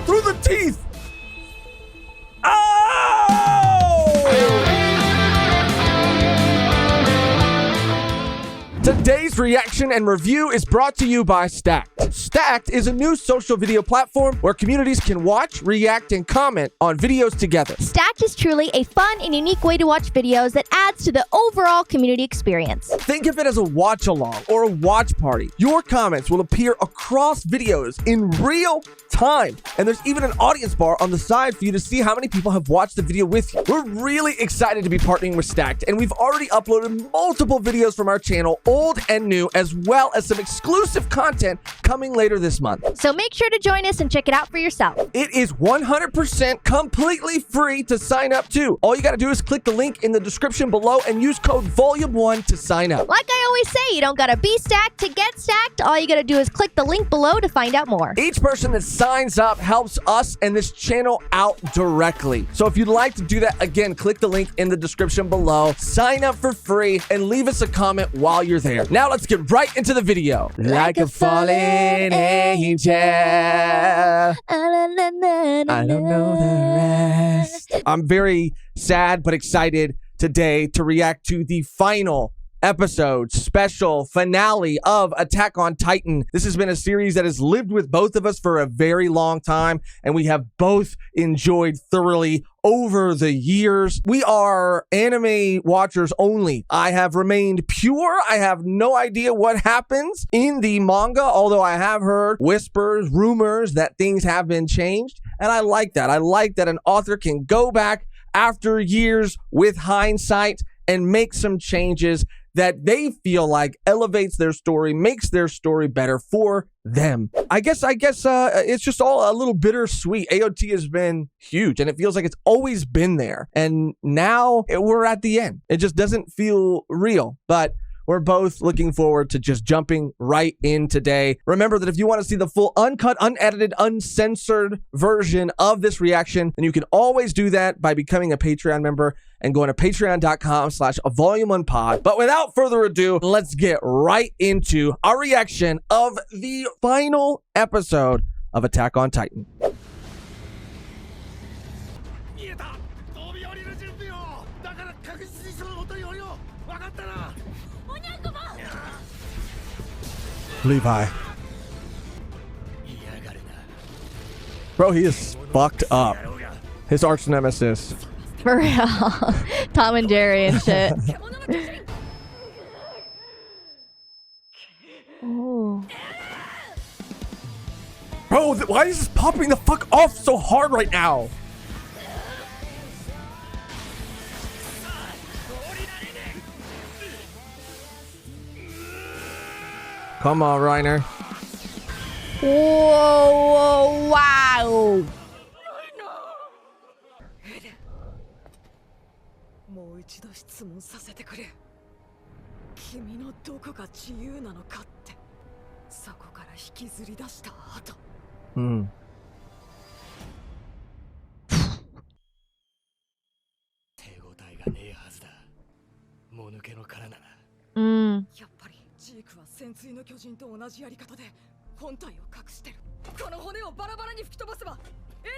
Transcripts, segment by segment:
through the teeth. Oh! Today's reaction and review is brought to you by Stacked. Stacked is a new social video platform where communities can watch, react, and comment on videos together. Stacked is truly a fun and unique way to watch videos that adds to the overall community experience. Think of it as a watch-along or a watch party. Your comments will appear across videos in real time, and there's even an audience bar on the side for you to see how many people have watched the video with you. We're really excited to be partnering with Stacked, and we've already uploaded multiple videos from our channel, old and new, as well as some exclusive content coming later this month. So make sure to join us and check it out for yourself. It is 100% completely free to sign up to. All you gotta do is click the link in the description below and use code VOLUME1 to sign up. Like I always say, you don't gotta be stacked to get stacked. All you gotta do is click the link below to find out more. Each person that signs up helps us and this channel out directly. So if you'd like to do that, again, click the link in the description below, sign up for free, and leave us a comment while you're there. Now let's get right into the video. Like a fallen angel, I don't know the rest. I'm very sad but excited today to react to the final episode, special finale of Attack on Titan. This has been a series that has lived with both of us for a very long time, and we have both enjoyed thoroughly over the years. We are anime watchers only. I have remained pure. I have no idea what happens in the manga, although I have heard whispers, rumors that things have been changed, and I like that. I like that an author can go back after years with hindsight and make some changes that they feel like elevates their story, makes their story better for them. I guess it's just all a little bittersweet. AOT has been huge, and it feels like it's always been there. And now we're at the end. It just doesn't feel real, but we're both looking forward to just jumping right in today. Remember that if you want to see the full uncut, unedited, uncensored version of this reaction, then you can always do that by becoming a Patreon member and going to patreon.com/volume1pod. But without further ado, let's get right into our reaction of the final episode of Attack on Titan. Levi. Bro, he is fucked up. His arch nemesis. For real. Tom and Jerry and shit. Oh. Bro, why is this popping the fuck off so hard right now? Come on, Reiner. Whoa, wow.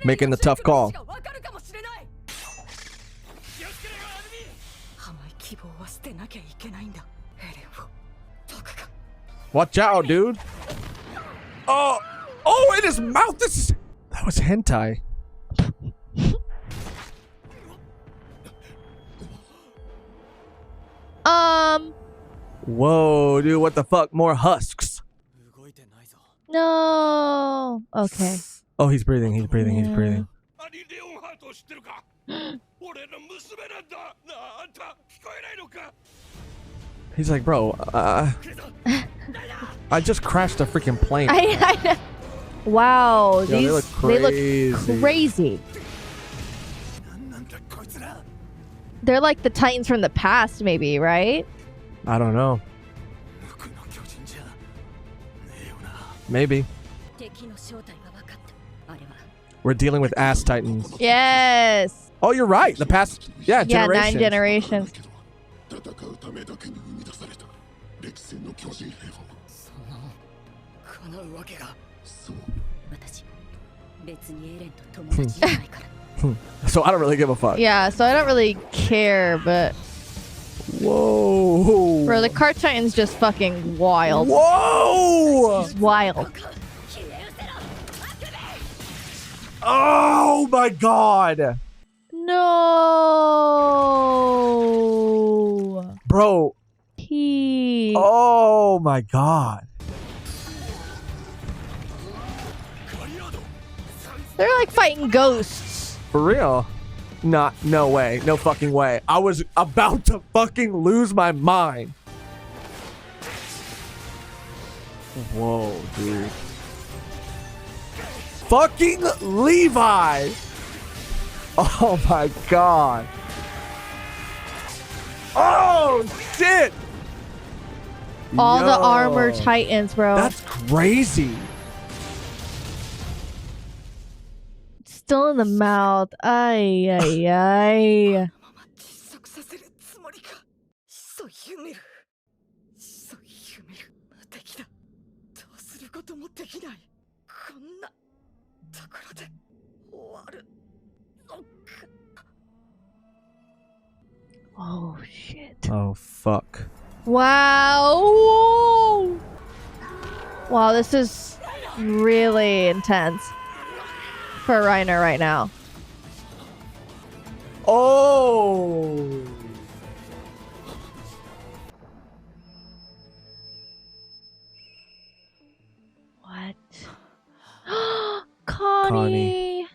Making the tough call. Watch out, dude. Oh, in his mouth. That was hentai. Whoa, dude, what the fuck? More husks. No. Okay. Oh, he's breathing. He's breathing. He's breathing. He's like, bro, I just crashed a freaking plane. I wow, Yo, they look crazy. They're like the Titans from the past, maybe, right? I don't know. Maybe. We're dealing with ass Titans. Yes. Oh, you're right. The past, yeah, 9 generations. So I don't really give a fuck. Yeah, so I don't really care, but Whoa. bro, the Cart Titan's just fucking wild. Whoa. He's wild. Oh my god. No. Bro. He. Oh my god. They're like fighting ghosts. For real? No way. No fucking way. I was about to fucking lose my mind. Whoa, dude. Fucking Levi. Oh my god. Oh shit. All the Yo. armor titans, bro. That's crazy. Still in the mouth. Ay, ay, ay. Oh, shit. Oh fuck. Wow. Wow, this is really intense for Reiner right now. Oh. What? Connie.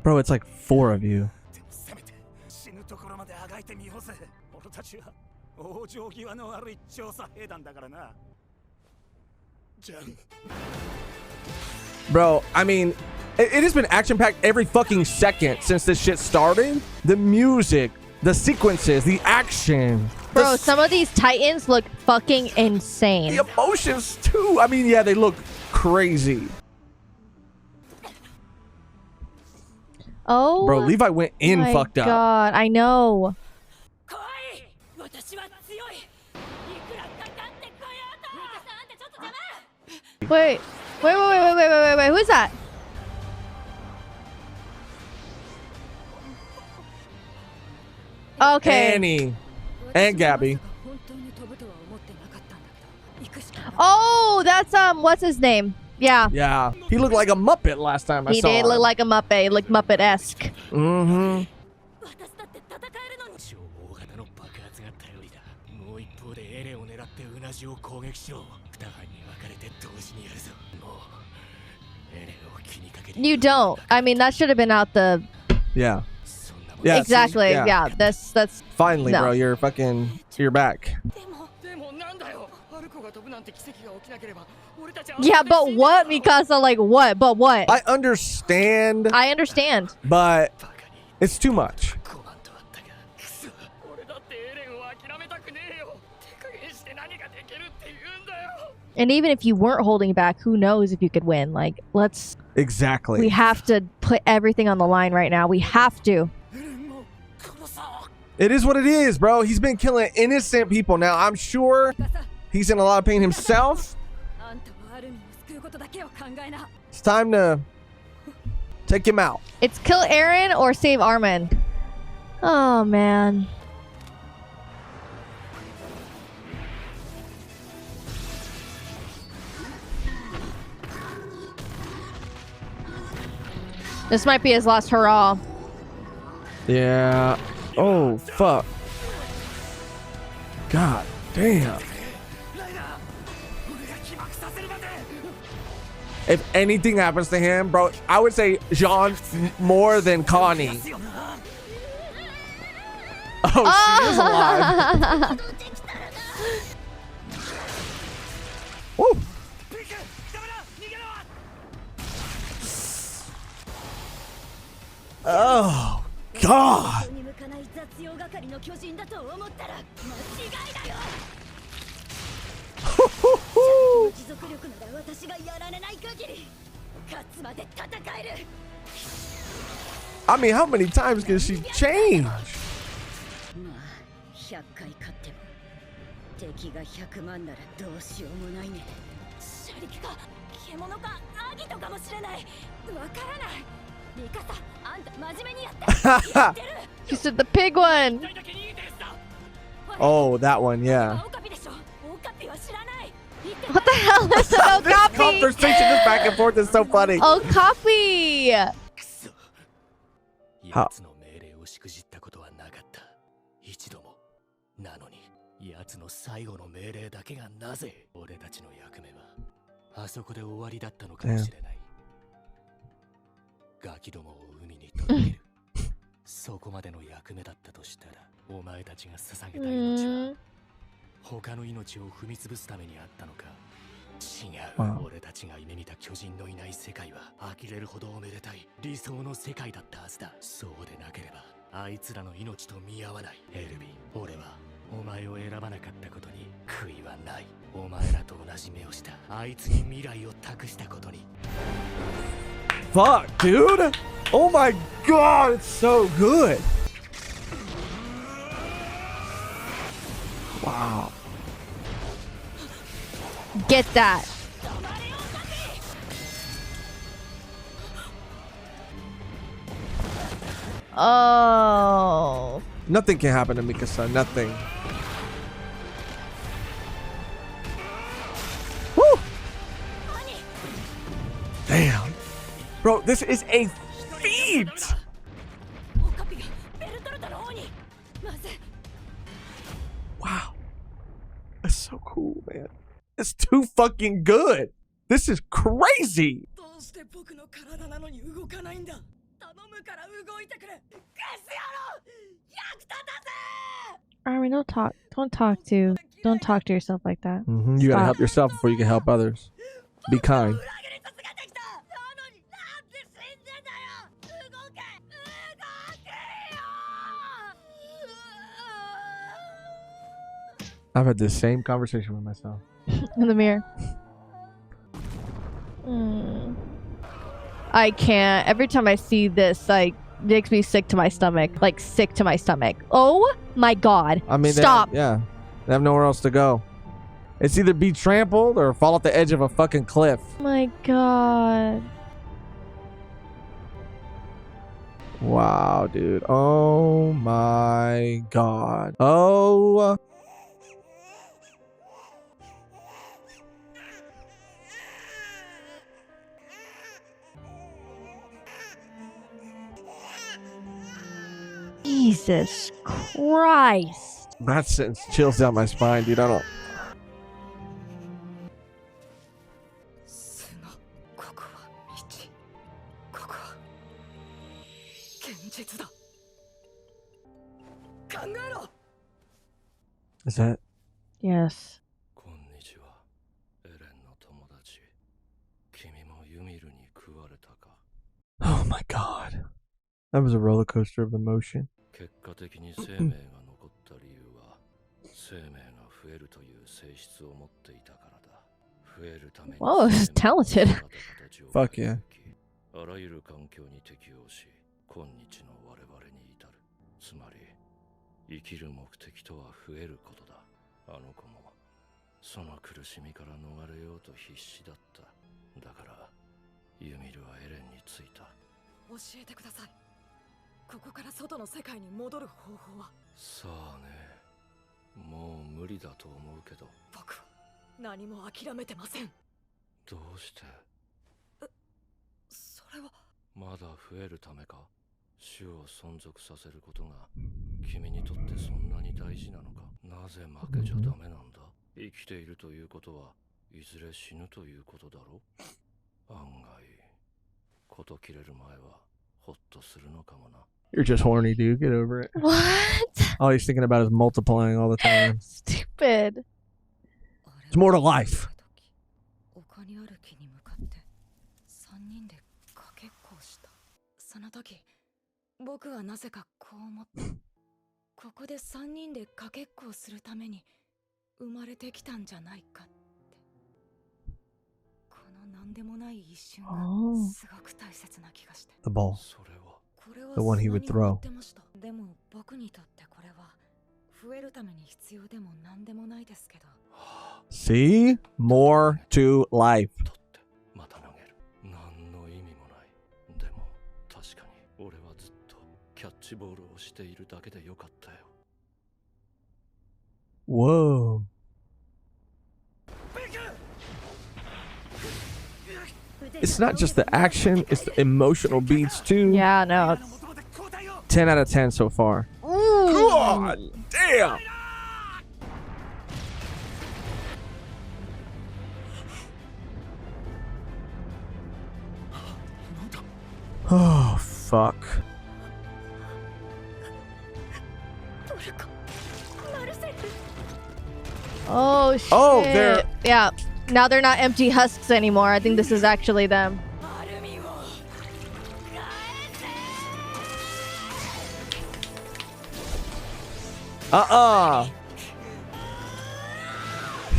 Bro, it's like 4 of you. Bro, I mean, it has been action-packed every fucking second since this shit started. The music, the sequences, the action. Bro, some of these titans look fucking insane. The emotions, too. I mean, yeah, they look crazy. Oh, Bro, Levi went in my fucked up. God, I know. Wait, who's that? Okay. Annie and Gabby. Oh, that's what's his name? Yeah. Yeah, he looked like a Muppet last time I He saw did him. look like a Muppet, like Muppet-esque. Mm-hmm. You don't. I mean, that should have been out the... Yeah. Yeah. see? Exactly. Yeah. Yeah. That's... Finally, No. bro, you're back. Yeah, but what, Mikasa? Like, what? But what? I understand, I understand. but it's too much. And even if you weren't holding back, who knows if you could win? Like, let's... Exactly. We have to put everything on the line right now. We have to. It is what it is, bro. He's been killing innocent people. Now, I'm sure he's in a lot of pain himself. It's time to take him out. It's kill Eren or save Armin. Oh, man. This might be his last hurrah. Yeah. Oh, fuck. God damn. If anything happens to him, bro, I would say Jean more than Connie. Oh, she is alive. Woo. Oh, God. I mean, how many times can she change? 100回勝っても敵が100万ならどうしようもないね。車力か獣かアギトかもしれない。わからない。ミカサ、あんた真面目にやってる。 She said the pig one. Oh, that one, yeah. オカピでしょ。オカピは知らない。 What the hell is an This okapi? conversation just back and forth is so funny. Okapi. 奴の命令をしくじったことはなかった。一度も。なのに、奴の最後の命令だけがなぜ俺たちの役目はあそこで終わりだったのかもしれない。ガキどもを海に届ける。そこまでの役目だったとしたら、お前たちが捧げた命は他の命を踏み潰すためにあったのか。違う。俺たちが夢見た巨人のいない世界は呆れるほどおめでたい理想の世界だったはずだ。そうでなければあいつらの命と見合わない。エルビン、俺はお前を選ばなかったことに悔いはない。お前らと同じ目をしたあいつに未来を託したことに。 Fuck, dude. Oh my god, it's so good. Wow. Get that. Oh. Nothing can happen to Mikasa. Nothing. Woo! Damn. Bro, this is a feat. Wow. That's so cool, man. It's too fucking good. This is crazy. Armin, don't talk to yourself like that. You gotta help yourself before you can help others. Be kind. I've had this same conversation with myself. In the mirror. I can't. Every time I see this, like, makes me sick to my stomach. Like, sick to my stomach. Oh my god. I mean, stop. They have nowhere else to go. It's either be trampled or fall off the edge of a fucking cliff. My god. Wow, dude. Oh my god. Oh. Jesus Christ. That sentence chills down my spine, dude. I don't. Is that? Yes. Oh my god. That was a roller coaster of emotion. Whoa, he's talented. Fuck yeah. あらゆる環境に適応し、今日の我々に至る。つまり、生きる目的とは増えることだ。あの子も、その苦しみから逃れようと必死だった。だから、ユミルはエレンに着いた。教えてください。ここから外の世界に戻る方法は。さあね、もう無理だと思うけど。僕は何も諦めてません。どうして？それはまだ増えるためか。種を存続させることが君にとってそんなに大事なのか。なぜ負けちゃダメなんだ。生きているということはいずれ死ぬということだろう。案外こと切れる前はほっとするのかもな。 You're just horny, dude. Get over it. What? All he's thinking about is multiplying all the time. Stupid. It's more to life. 丘にある木に向かって3人でかけっこをした。その時僕はなぜかこう思った。ここで3人でかけっこをするために生まれてきたんじゃないかって。このなんでもない一瞬がすごく大切な気がして。 The ball. それは The one he would throw. でも僕にとってこれは増えるために必要でも何でもないですけど。 See? More to life. 取ってまた投げる。何の意味もない。でも確かに俺はずっとキャッチボールをしているだけでよかったよ。 Whoa. It's not just the action, it's the emotional beats too. Yeah, no. 10 out of 10 so far. Ooh. God damn. Oh, fuck. Oh shit. Oh, they're- Yeah. Now they're not empty husks anymore. I think this is actually them.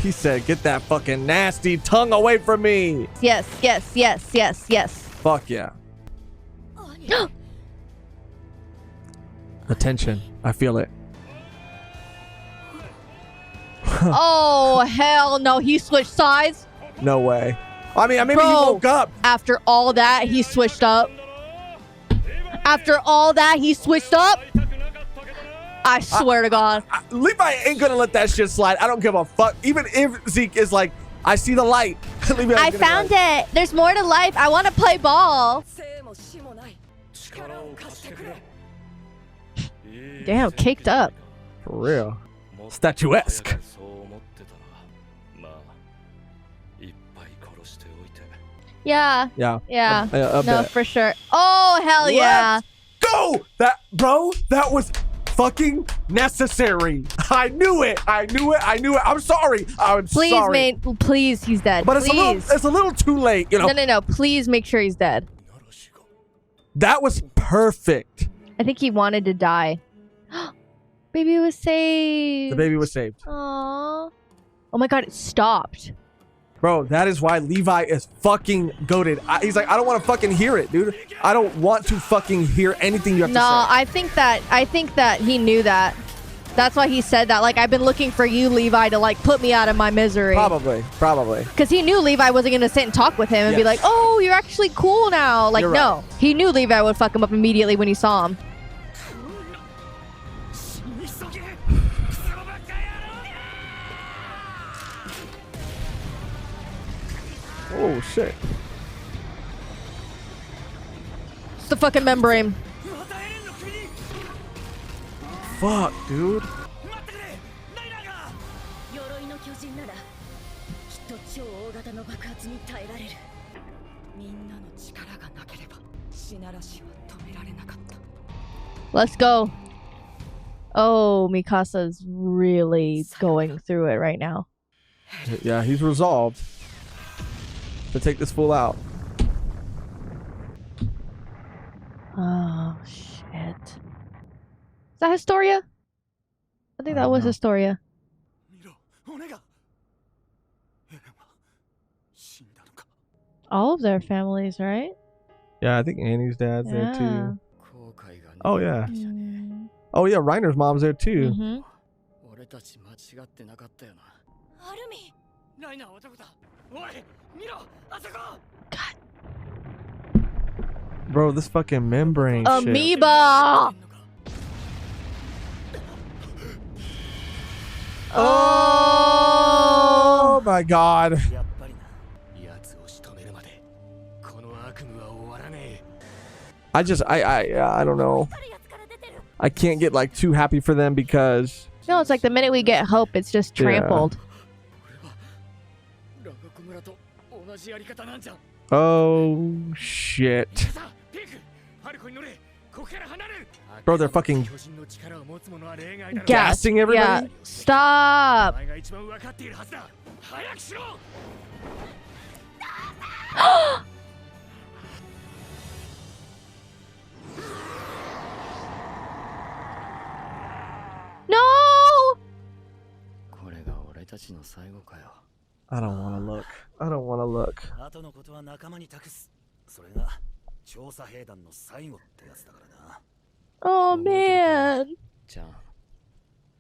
He said, get that fucking nasty tongue away from me. Yes, yes, yes, yes, yes. Fuck yeah. The tension. I feel it. Oh, hell no. He switched sides. No way. I mean, maybe he Bro. woke up. After all that, he switched up. After all that, he switched up. I swear to God. Levi ain't gonna let that shit slide. I don't give a fuck. Even if Zeke is like, I see the light. Levi I ain't gonna found be like, it. There's more to life. I want to play ball. 生も死もない。力を貸してくれ。 Damn, caked up. For real. Statuesque. そう思ってたら、まあ、いっぱい殺しておいて。 Yeah. Yeah. Yeah. A No, bit. for sure. Oh, hell yeah. Go! That was fucking necessary. I knew it. I'm sorry. I'm Please, sorry. mate. Please, he's dead. But Please. it's a little too late, you know. No. Please make sure he's dead. That was perfect. I think he wanted to die. Baby was saved. The baby was saved. Aww. Oh my God, it stopped. Bro, that is why Levi is fucking goated. He's like, I don't want to fucking hear it, dude. I don't want to fucking hear anything you have No, to say. I think that he knew that. That's why he said that. Like, I've been looking for you, Levi, to like put me out of my misery. Probably. Because he knew Levi wasn't going to sit and talk with him and be Yes. like, oh, you're actually cool now. Like, You're no. He knew Levi would fuck him up immediately when he saw him. Oh, shit. It's the fucking membrane. Fuck, dude. 鎧の巨人ならきっと超大型の爆発に耐えられる。みんなの力がなければシナラシは止められなかった。 Let's go. Oh, Mikasa's really going through it right now. Yeah, he's resolved to take this fool out. Oh, shit. Is that Historia? I think that was Historia. All of their families, right? Yeah, I think Annie's dad's there too. Yeah. Oh, yeah. Mm. Oh, yeah, Reiner's mom's there too. Mhm. 俺たち間違ってなかったよな。アルミ。ライナーはどこだ。おい、見ろ、あそこ。 Bro, this fucking membrane shit. Amoeba! Oh my god. やっぱりな、奴を仕留めるまで、この悪夢は終わらねえ。 I don't know. I can't get like too happy for them because No, it's like the minute we get hope, it's just trampled. ラガコ村と同じやり方なんじゃん。 oh shit. さあ、ピーク、ハルコに乗れ、ここから離れる。 Bro, they're fucking 巨人の力を持つ者は例外だろ。 Gas. gassing everybody. Yeah. Stop. お前が一番分かっているはずだ。早くしろ。 No! これが俺たちの最後かよ。 I don't want to look. I don't want to look. 後のことは仲間に託す。それが調査兵団の最後ってやつだからな。 Oh, man. じゃあ、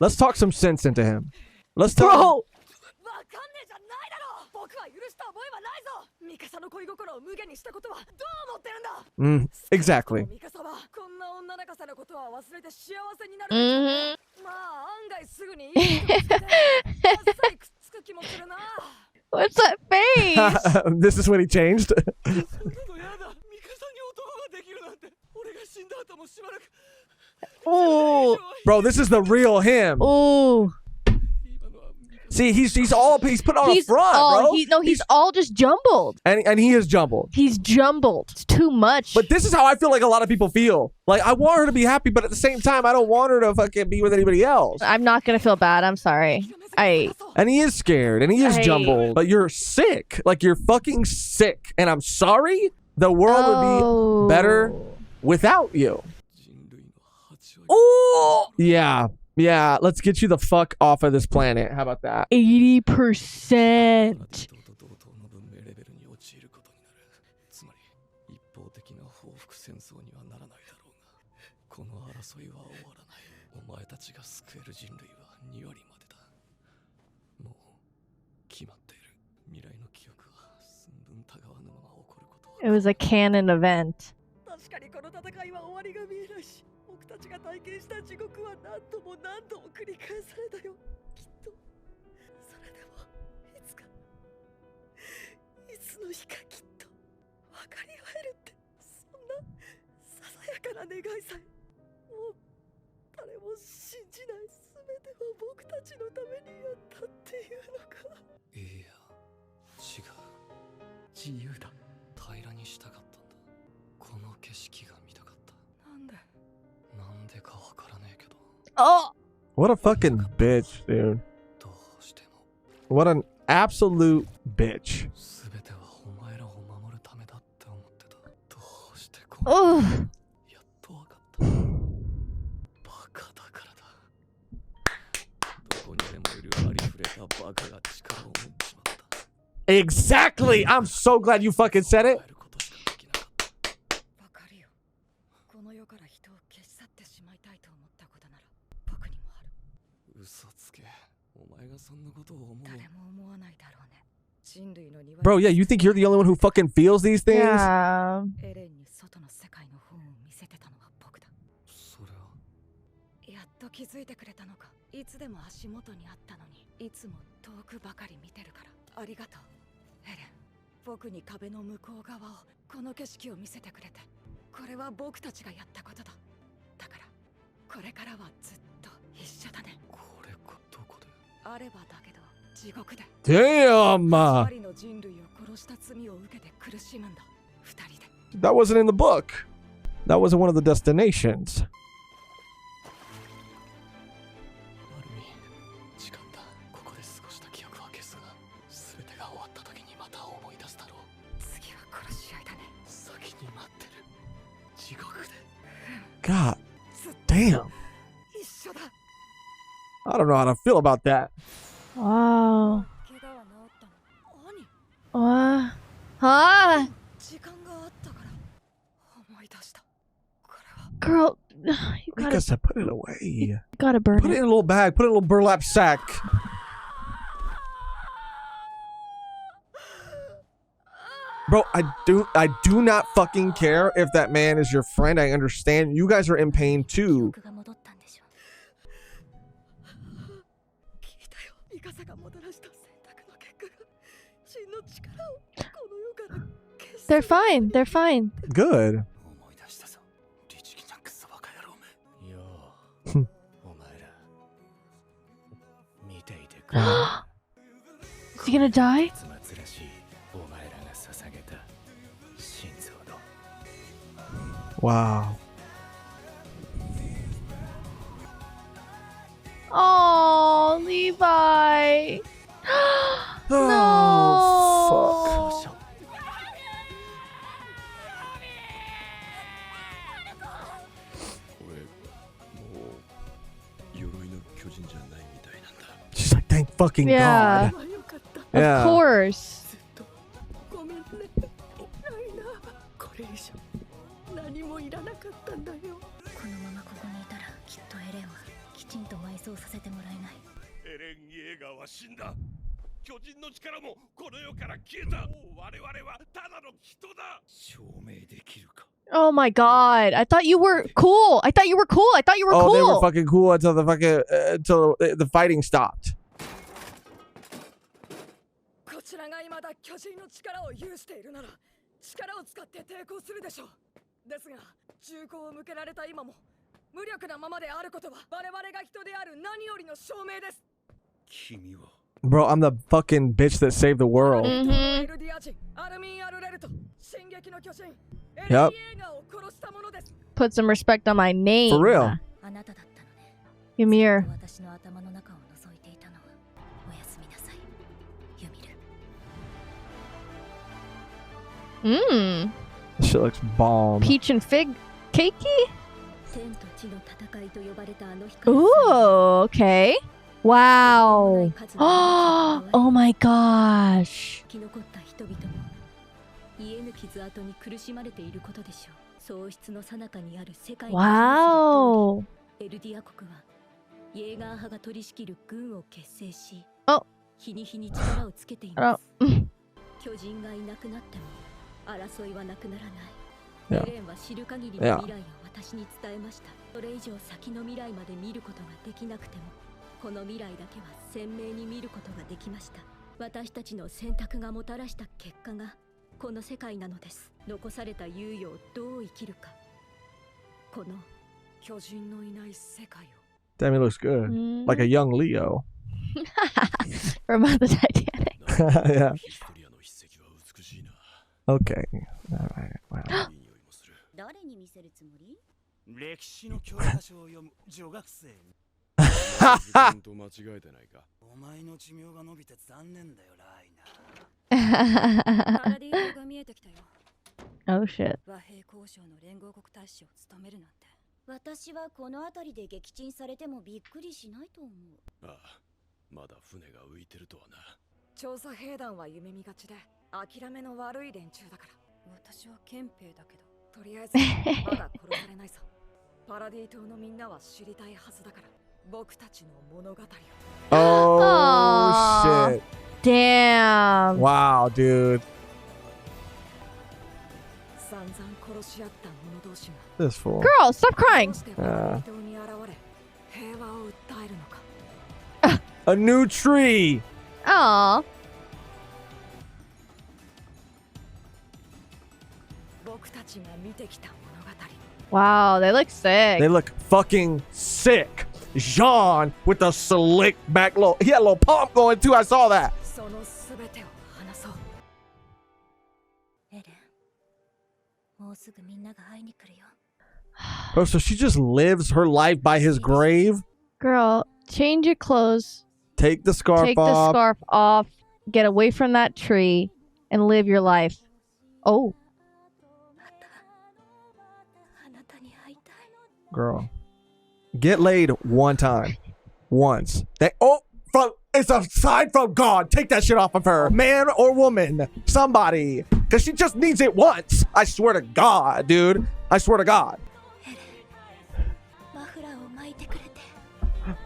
Let's talk some sense into him. Let's talk. Bro. わかんねえじゃないだろ僕は許した覚えはないぞミカサの恋心を無限にしたことはどう思ってるんだ Exactly. ミカサはこんな女仲さのことは忘れて幸せになるべきだねまあ案外すぐにいい人見つけてあっさりくっつく気もするな What's that face? This is when he changed. そんなのやだミカサに男ができるなんて俺が死んだ後もしばらく Oh. Bro, this is the real him. Oh. See, he's put on a front, all, bro. He's all just jumbled. And he is jumbled. He's jumbled. It's too much. But this is how I feel like a lot of people feel. Like, I want her to be happy, but at the same time, I don't want her to fucking be with anybody else. I'm not gonna feel bad. I'm sorry. And he is scared, and he is jumbled. But you're sick. Like, you're fucking sick. And I'm sorry. The world would be better without you. Oh! Yeah. Yeah, let's get you the fuck off of this planet. How about that? 80%. と同等の文明レベルに陥ることになる。つまり一方的な報復戦争にはならないだろうが、この争いは終わらない。お前たちが救える人類は2割までだ。もう決まっている。未来の記憶は寸分たがわぬまま起こることは。It was a canon event. 確かにこの戦いは終わりが見えないし僕たちが体験した地獄は何度も何度も繰り返されたよきっとそれでもいつかいつの日かきっと分かり合えるってそんなささやかな願いさえもう誰も信じない全ては僕たちのためにやったっていうのかいや違う自由だ平らにしたかったんだこの景色が見たかったなんでかわからねえけど Oh. What a fucking bitch, dude. どうしても What an absolute bitch. 全てはお前らを守るためだって思ってたどうしてこう Oh. やっとわかったバカだからだどこにでもいるありふれたバカが力を持っちまった Exactly. I'm so glad you fucking said it. 変えることしかできなかったわかるよこの世から人を消し去ってしまいたいと思ったことなら僕にもある嘘つけお前がそんなことを思う誰も思わないだろうね人類の庭 Bro, yeah, you think you're the only one who fucking feels these things? Yeah. エレンに外の世界の本を見せてたのは僕だそれはやっと気づいてくれたのかいつでも足元にあったのにいつも遠くばかり見てるからありがとうエレン僕に壁の向こう側をこの景色を見せてくれてこれは僕たちがやったことだだからこれからはずっと一緒だねこれかどこであればだけど地獄で Damn. 8割の人類を殺した罪を受けて苦しむんだ二人で That wasn't in the book. That wasn't one of the destinations. アルミ時間だここで過ごした記憶は消すが全てが終わった時にまた思い出すだろう次は殺し合いだね先に待ってる地獄で God ずっと damn. 一緒だ I don't know how to feel about that. Wow. 怪我は治ったの兄 Huh? 時間があったから思い出したこれは Girl, you Like I gotta, said, put it away. gotta burn Put it it. in a little bag. Put it in a little burlap sack. Bro, I do not fucking care if that man is your friend. I understand. You guys are in pain 記 too. 憶が戻ったんでしょ聞いたよイカサがもたらした選択の結果が真の力をこの世から消す They're fine. They're fine. Good. 思い出したぞ律儀なクソバカ野郎めようお前ら見ていてくれ Is he gonna die? つまつらしいお前らが捧げた心臓の Wow. Oh, Levi. Oh, No. 故障 俺もう鎧の巨人じゃないみたいなんだ She's like, thank fucking Yeah. God. よかった Of Yeah. course. ごめんねライナこれ以上何もいらなかったんだよこのままここにいたらきっとエレンはきちんとと埋葬させてもらえない。エレン・イェーガーは死んだ。巨人の力もこの世から消えた。もう我々はただの人だ。証明できるか。 Oh my god. I thought you were cool. I thought you were cool. I thought you were Oh, they were cool. fucking cool until the fucking until the fighting stopped. こちらが未だ巨人の力を有しているなら、力を使って抵抗するでしょう。ですが、銃口を向けられた今も無力なままであることは我々が人である何よりの証明です。君は Bro, I'm the fucking bitch that saved the world. Mhm. エルディア人アルミン・アルレルト、進撃の巨人エレン・イ Yep. ェーガーを殺したものです。 Put some respect on my name. For real. あなただったのね。 Ymir. 私の頭の中を覗いていたのは。おやすみなさい、ユミル。Mmm. This shit looks bomb. Peach and fig cakey? 天と地の戦いと呼ばれたあの日から Ooh, okay. Wow. Oh my gosh. 生き残った人々も癒えぬ傷跡に苦しまれていることでしょう。喪失の最中にある世界の Wow. エルディア国はイェーガー派が取り仕切る軍を結成し、あ日に日に力をつけています。 Mm. 巨人がいなくなっても争いはなくならない。 Yeah. エレンは知る限りの Yeah. 未来を私に伝えました。それ以上先の未来まで見ることができなくても、この未来だけは鮮明に見ることができました。私たちの選択がもたらした結果がこの世界なのです。残された猶予をどう生きるか、この巨人のいない世界を。 Damn, he looks good. Mm. Like a young Leo. From the Titanic. Yeah. ヒストリアの筆跡は美しいな。 Okay. All right. Wow. いい匂いもする。誰に見せるつもり？歴史の教科書を読む女学生。時間と間違えてないか。お前の寿命が伸びて残念だよ、ライナ。パラディ島が見えてきたよ。 Oh shit. 和平交渉の連合国大使を務めるなんて。私はこの辺りで撃沈されてもびっくりしないと思う。ああ、まだ船が浮いてるとはな。調査兵団は夢見がちで諦めの悪い連中だから。私は憲兵だけど、とりあえずまだ殺されないさ。パラディ島のみんなは知りたいはずだから、僕たちの物語を。 Oh Aw. shit. Damn. Wow, dude. 散々殺し合った者同士が This fool. Girl, stop ど crying. うしてパラディ島に現れ平和を訴えるのか。 A new tree. Aw. 僕たちが見てきた物語。 Wow, they look sick. They look fucking sick. Jean with the slick back low. He had a little pump going too. I saw that. そのすべてを話そう。エレン、もうすぐみんなが会いに来るよ。 Bro, so she just lives her life by his grave. Girl, change your clothes. Take the scarf Take the off. scarf off. Get away from that tree and live your life. Oh. あなたに会いたい。 Girl. Get laid one time. Once. It's a sign from God. Take that shit off of her. Man or woman. Somebody. Because she just needs it once. I swear to God, dude. I swear to God. マフラーを巻いてくれてあ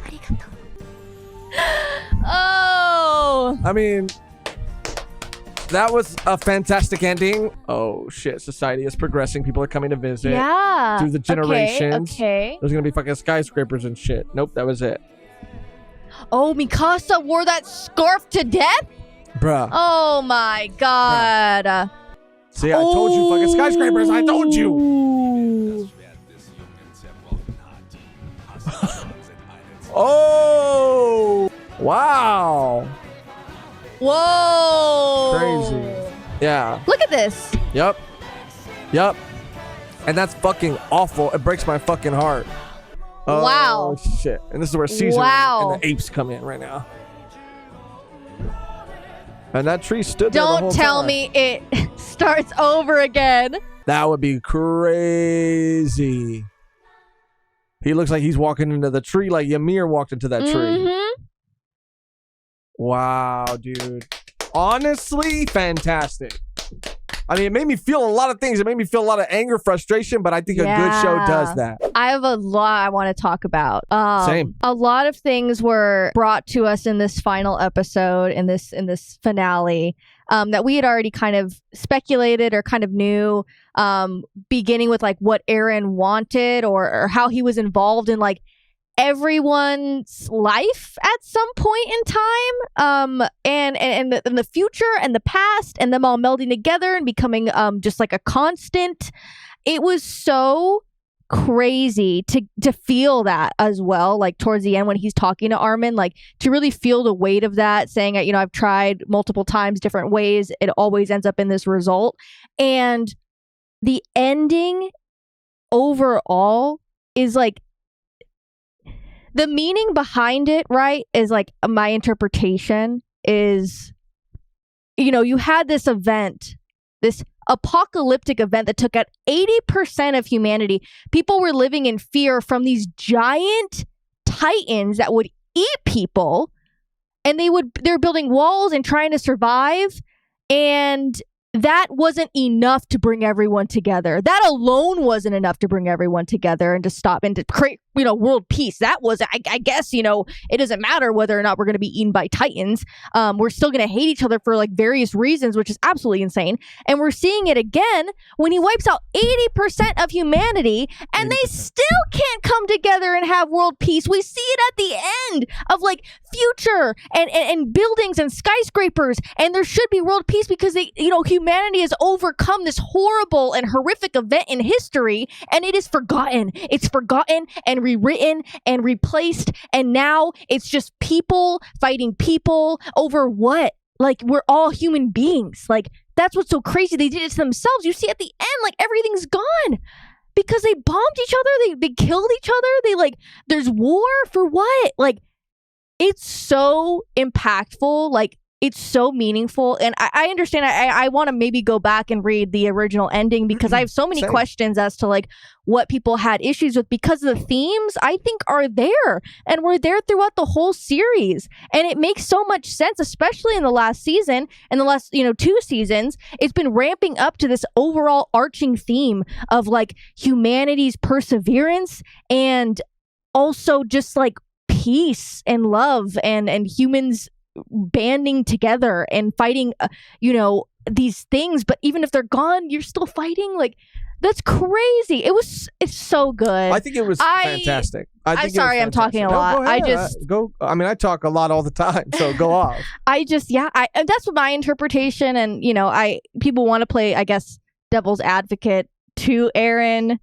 りがとう。 Oh. I mean, that was a fantastic ending. Oh, shit. Society is progressing. People are coming to visit. Yeah. Through the generations. Okay. There's going to be fucking skyscrapers and shit. Nope, that was it. Oh, Mikasa wore that scarf to death? Bruh. Oh my god. See, I told you fucking skyscrapers. I told you. Ooh. Oh. Wow. Whoa. Crazy. Yeah. Look at this. Yep. Yep. And that's fucking awful. It breaks my fucking heart. Oh, Wow. shit. And this is where Caesar Wow. and the apes come in right now. And that tree stood there the whole Don't tell time. me it starts over again. That would be crazy. He looks like he's walking into the tree like Ymir walked into that tree. Mhm. Wow, dude. Honestly, fantastic. I mean, it made me feel a lot of things. It made me feel a lot of anger, frustration, but I think a good show does that. I have a lot I want to talk about. Same. A lot of things were brought to us in this final episode, in this finale, that we had already kind of speculated or kind of knew, beginning with like what Aaron wanted or how he was involved in like everyone's life at some point in time, and the future and the past, and them all melding together and becoming just like a constant. It was so crazy to feel that as well, like towards the end when he's talking to Armin, like to really feel the weight of that, saying, you know, I've tried multiple times, different ways, it always ends up in this result. And the ending overall is like, the meaning behind it, right, is like my interpretation is, you know, you had this event, this apocalyptic event that took out 80% of humanity. People were living in fear from these giant titans that would eat people, and they're building walls and trying to survive, and that wasn't enough to bring everyone together. That alone wasn't enough to bring everyone together and to stop and to create, you know, world peace. That was, I guess, you know, it doesn't matter whether or not we're going to be eaten by titans. We're still going to hate each other for like various reasons, which is absolutely insane. And we're seeing it again when he wipes out 80% of humanity, and 80%. They still can't come together and have world peace. We see it at the end of like future and buildings and skyscrapers, and there should be world peace because they, you know, humanity has overcome this horrible and horrific event in history, and it is forgotten. It's forgotten and rewritten and replaced, and now it's just people fighting people over what? Like, we're all human beings. Like, that's what's so crazy. They did it to themselves. You see at the end, like, everything's gone because they bombed each other. They killed each other. They like, there's war for what? Like, it's so impactful. Like, it's so meaningful. And I understand. I want to maybe go back and read the original ending because I have so many questions as to like what people had issues with, because the themes I think are there and were there throughout the whole series. And it makes so much sense, especially in the last season and the last, you know, 2 seasons. It's been ramping up to this overall arching theme of like humanity's perseverance and also just like peace and love and humans banding together and fighting, you know, these things. But even if they're gone, you're still fighting. Like, that's crazy. It's so good. I think it was fantastic. I'm sorry, I'm talking a lot. I mean, I talk a lot all the time, so go off. And that's what my interpretation. And, you know, people want to play, I guess, devil's advocate to Aaron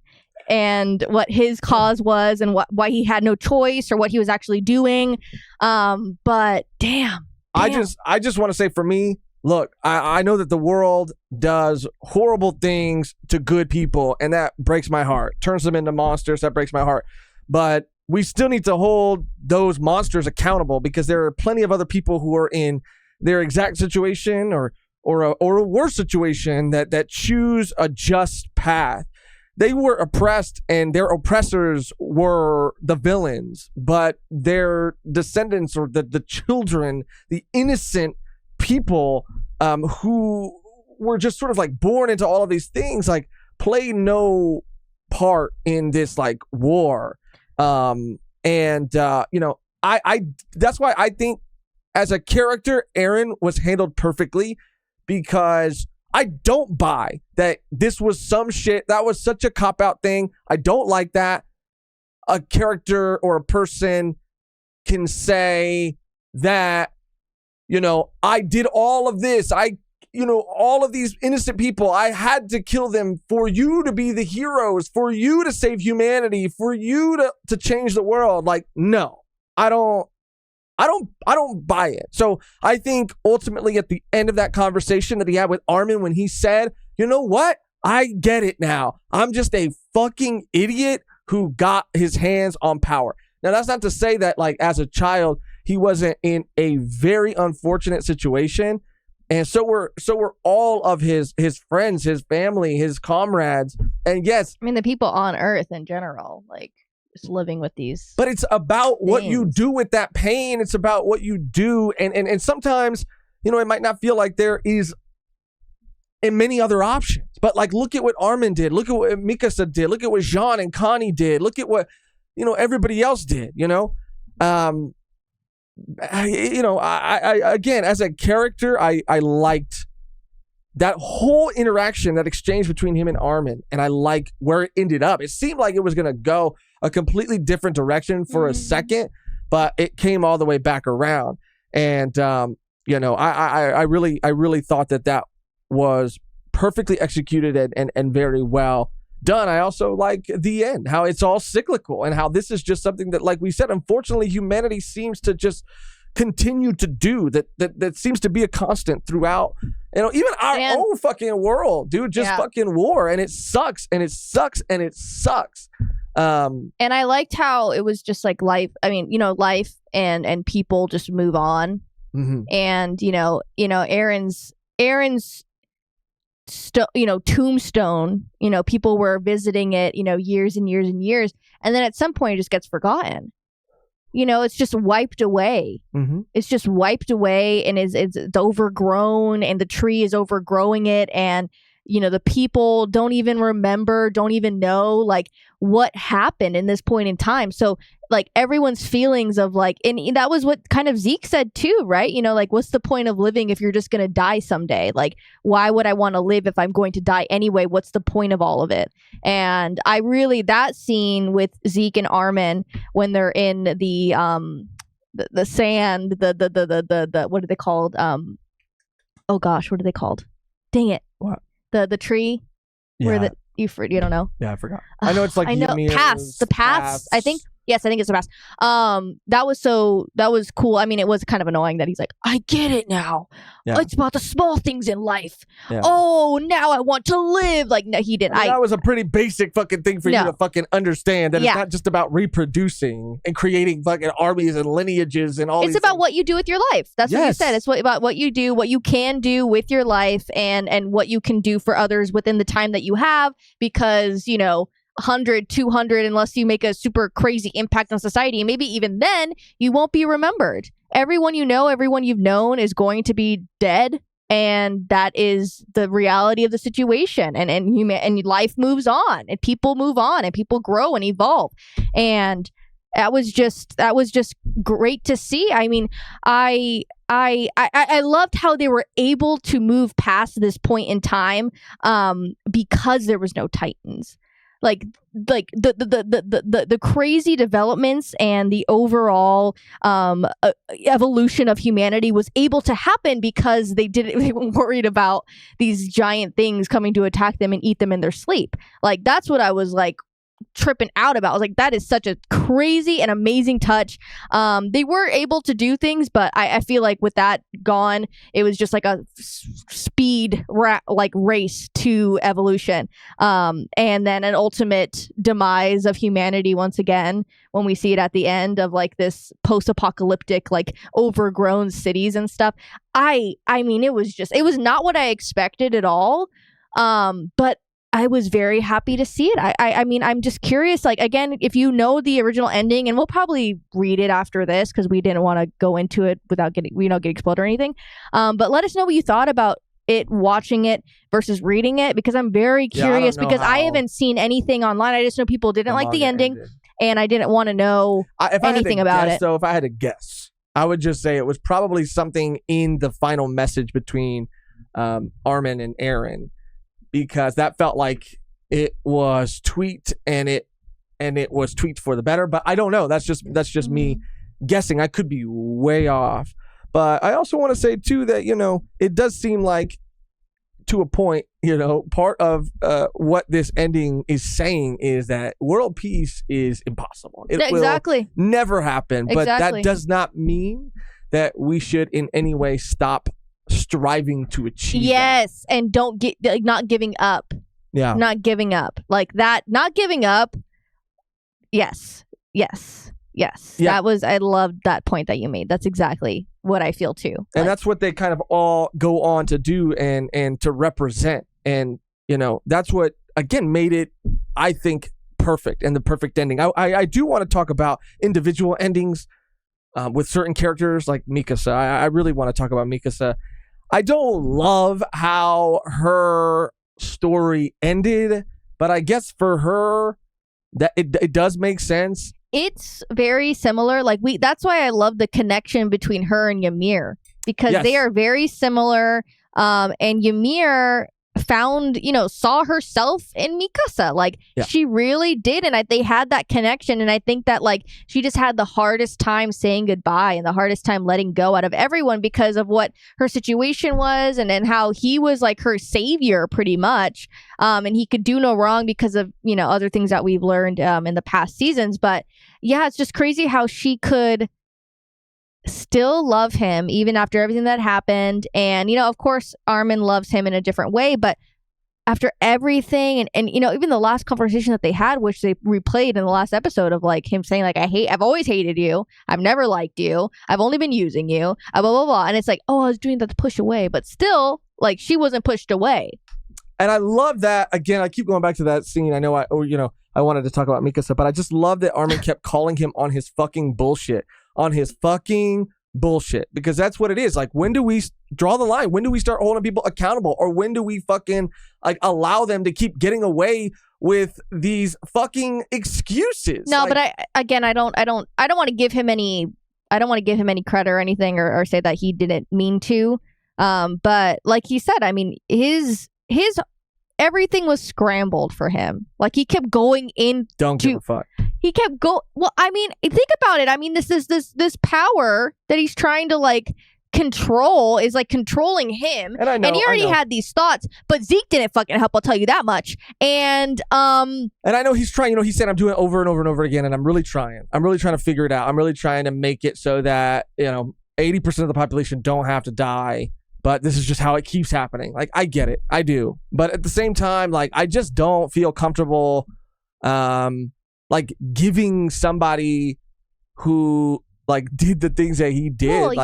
and what his cause was and why he had no choice or what he was actually doing. But damn. I just want to say, for me, look, I know that the world does horrible things to good people, and that breaks my heart. Turns them into monsters. That breaks my heart. But we still need to hold those monsters accountable, because there are plenty of other people who are in their exact situation or a worse situation that choose a just path. They were oppressed, and their oppressors were the villains, but their descendants, or the children, the innocent people who were just sort of like born into all of these things, like play no part in this like war. You know, I that's why I think as a character, Aaron was handled perfectly, because I don't buy that this was some shit. That was such a cop-out thing. I don't like that a character or a person can say that, you know, I did all of this. All of these innocent people, I had to kill them for you to be the heroes, for you to save humanity, for you to change the world. Like, no, I don't buy it. So I think ultimately at the end of that conversation that he had with Armin, when he said, you know what? I get it now. I'm just a fucking idiot who got his hands on power. Now, that's not to say that, like, as a child, he wasn't in a very unfortunate situation. And so were all of his friends, his family, his comrades. And yes, I mean, the people on Earth in general, like, living with these, but it's about what you do with that pain. It's about what you do, and sometimes, you know, it might not feel like there is and many other options. But like, look at what Armin did. Look at what Mikasa did. Look at what Jean and Connie did. Look at what, everybody else did, I again, as a character, I liked that whole interaction, that exchange between him and Armin, and I like where it ended up. It seemed like it was going to go a completely different direction for a second, but it came all the way back around. And, I really thought that was perfectly executed and very well done. I also like the end, how it's all cyclical and how this is just something that, like we said, unfortunately, humanity seems to just continue to do that seems to be a constant throughout, even our own fucking world, dude, just fucking war. And it sucks and it sucks and it sucks. And I liked how it was just like life. I mean, life and people just move on. Mm-hmm. And, Aaron's tombstone, people were visiting it, years and years and years. And then at some point it just gets forgotten. It's just wiped away. Mm-hmm. It's just wiped away, and it's overgrown, and the tree is overgrowing it. And, the people don't even remember, don't even know like what happened in this point in time. So like everyone's feelings of like, and that was what kind of Zeke said too, right? Like, what's the point of living if you're just going to die someday? Like, why would I want to live if I'm going to die anyway? What's the point of all of it? And that scene with Zeke and Armin when they're in the sand, the what are they called? Oh gosh, what are they called? Dang it. What? The tree where you don't know. Yeah, I forgot. I know it's like the past. I think Yes, I think it's the past. That was cool. I mean, it was kind of annoying that he's like, I get it now. Yeah. It's about the small things in life. Yeah. Oh, now I want to live. Like, no, he didn't. That was a pretty basic fucking thing for you to fucking understand. That it's not just about reproducing and creating fucking armies and lineages and all. It's about what you do with your life. That's what you said. It's about what you do, what you can do with your life, and what you can do for others within the time that you have. Because 100, 200, unless you make a super crazy impact on society. And maybe even then, you won't be remembered. Everyone you know, everyone you've known is going to be dead. And that is the reality of the situation. And life moves on, and people move on, and people grow and evolve. And that was just great to see. I mean, I loved how they were able to move past this point in time because there was no Titans. Like the crazy developments and the overall evolution of humanity was able to happen because they weren't worried about these giant things coming to attack them and eat them in their sleep. Like, that's what I was like tripping out about. I was like, that is such a crazy and amazing touch. They were able to do things, but I feel like with that gone, it was just like a speed race to evolution, and then an ultimate demise of humanity once again when we see it at the end of like this post-apocalyptic, like overgrown cities and stuff. I mean, it was not what I expected at all, but I was very happy to see it. I mean, I'm just curious, like, again, if you know the original ending, and we'll probably read it after this because we didn't want to go into it without getting spoiled or anything. But let us know what you thought about it, watching it versus reading it, because I'm very curious because I haven't seen anything online. I just know people didn't like the ending, and I didn't want to know anything about it. So if I had to guess, I would just say it was probably something in the final message between Armin and Aaron, because that felt like it was tweaked and it was tweaked for the better. But I don't know. That's just me guessing. I could be way off. But I also want to say too that, it does seem like, to a point, part of what this ending is saying is that world peace is impossible. It will never happen. But that does not mean that we should in any way stop striving to achieve that. And don't get not giving up. Not giving up. Like that, not giving up. Yes. That was, I loved that point that you made. That's exactly what I feel too. And that's what they kind of all go on to do and to represent. And that's what again made it, I think, perfect and the perfect ending. I do want to talk about individual endings with certain characters like Mikasa. I really want to talk about Mikasa. I don't love how her story ended, but I guess for her that it does make sense. It's very similar. Like that's why I love the connection between her and Ymir, because Yes. they are very similar. And Ymir saw herself in Mikasa. Like she really did. And they had that connection. And I think that like she just had the hardest time saying goodbye and the hardest time letting go out of everyone because of what her situation was and how he was like her savior pretty much. And he could do no wrong because of, other things that we've learned in the past seasons. But yeah, it's just crazy how she could still love him even after everything that happened. And of course Armin loves him in a different way, but after everything and even the last conversation that they had, which they replayed in the last episode, of like him saying like I've always hated you, I've never liked you, I've only been using you, blah blah blah, and it's like, oh, I was doing that to push away, but still like she wasn't pushed away. And I love that. Again, I keep going back to that scene. I know I wanted to talk about Mikasa, but I just love that Armin kept calling him on his fucking bullshit. Because that's what it is. Like, when do we draw the line? When do we start holding people accountable? Or when do we fucking like allow them to keep getting away with these fucking excuses? No, but I don't want to give him any credit or anything or say that he didn't mean to. But like he said, I mean, his everything was scrambled for him. Like he kept going in. Don't give a fuck. He kept going. Well, I mean, think about it. I mean, this power that he's trying to like control is like controlling him. And he already had these thoughts, but Zeke didn't fucking help. I'll tell you that much. And I know he's trying. He said I'm doing it over and over and over again, and I'm really trying. I'm really trying to figure it out. I'm really trying to make it so that 80% of the population don't have to die. But this is just how it keeps happening. Like, I get it. I do. But at the same time, like, I just don't feel comfortable, like, giving somebody who, like, did the things that he did,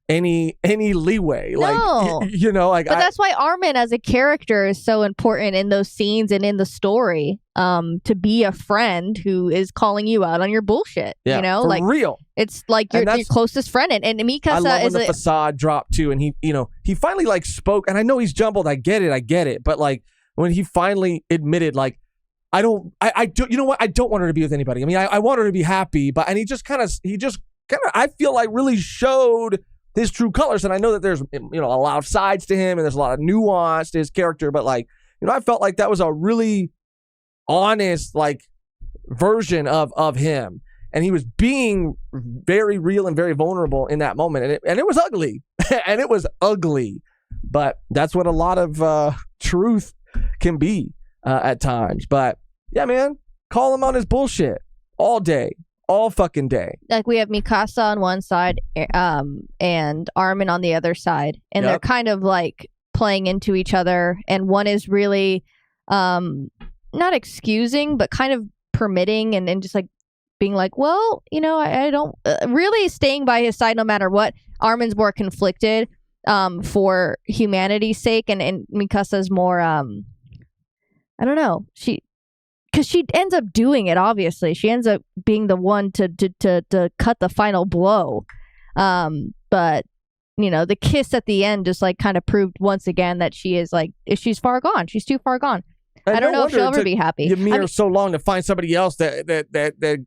any leeway. No. Like, but that's why Armin as a character is so important in those scenes and in the story, to be a friend who is calling you out on your bullshit. Yeah, for like real. It's like your closest friend. And Mikasa I love is when the facade dropped too, and he finally like spoke. And I know he's jumbled. I get it. But like when he finally admitted, like, I don't want her to be with anybody. I mean, I want her to be happy, and he just kind of, I feel like really showed his true colors. And I know that there's, a lot of sides to him and there's a lot of nuance to his character, but like, I felt like that was a really honest, like, version of him. And he was being very real and very vulnerable in that moment. And it was ugly. And it was ugly. But that's what a lot of truth can be at times. But yeah, man, call him on his bullshit all day, all fucking day. Like, we have Mikasa on one side, and Armin on the other side, and they're kind of like playing into each other. And one is really not excusing, but kind of permitting and just like being like, well, I don't really staying by his side no matter what. Armin's more conflicted for humanity's sake, and Mikasa's more I don't know. Because she ends up doing it, obviously. She ends up being the one to cut the final blow. But, the kiss at the end just, like, kind of proved once again that she is, like, she's far gone. She's too far gone. I don't know if she'll ever be happy. Ymir so long to find somebody else that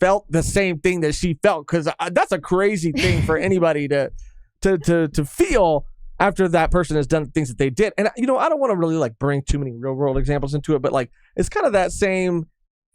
felt the same thing that she felt. Because that's a crazy thing for anybody to feel after that person has done things that they did. And, I don't want to really like bring too many real world examples into it, but like, it's kind of that same